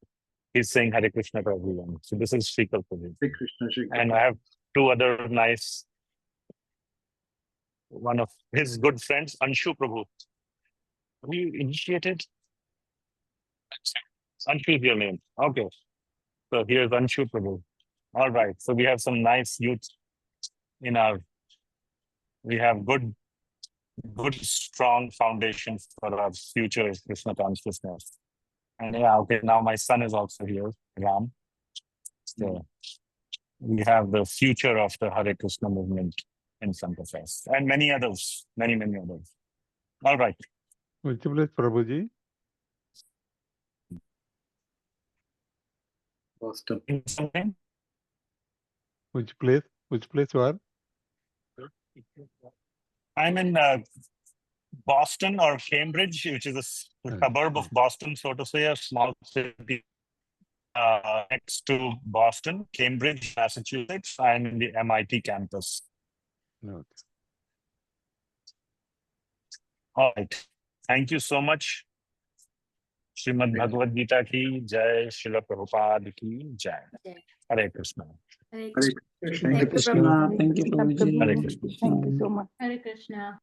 he's saying Hare Krishna to everyone. So this is Śrīkara Prabhu. Hare Krishna, Hare And I have two other nice, one of his good friends, Anshu Prabhu. Have you initiated? Anshu is your name. Okay. So here's Anshu Prabhu. All right. So we have some nice youth in our, we have good, strong foundations for our future Krishna consciousness. And yeah, okay, now my son is also here, Ram. So we have the future of the Hare Krishna movement in front of us, and many others, many others. All right. Which place, Prabhuji? Boston. Something? Which place? Which place you are? I'm in Boston or Cambridge, which is a suburb of Boston, so to say, a small city next to Boston, Cambridge, Massachusetts. I'm in the MIT campus. Okay. All right. Thank you so much. Srimad Bhagavad Gita ki jai, Śrīla Prabhupāda ki jai. Hare Krishna. Hare Hare Krishna. Krishna. Thank you, Prabhuji. Thank you Hare Prabhu. Krishna. Thank you so much. Hare Krishna.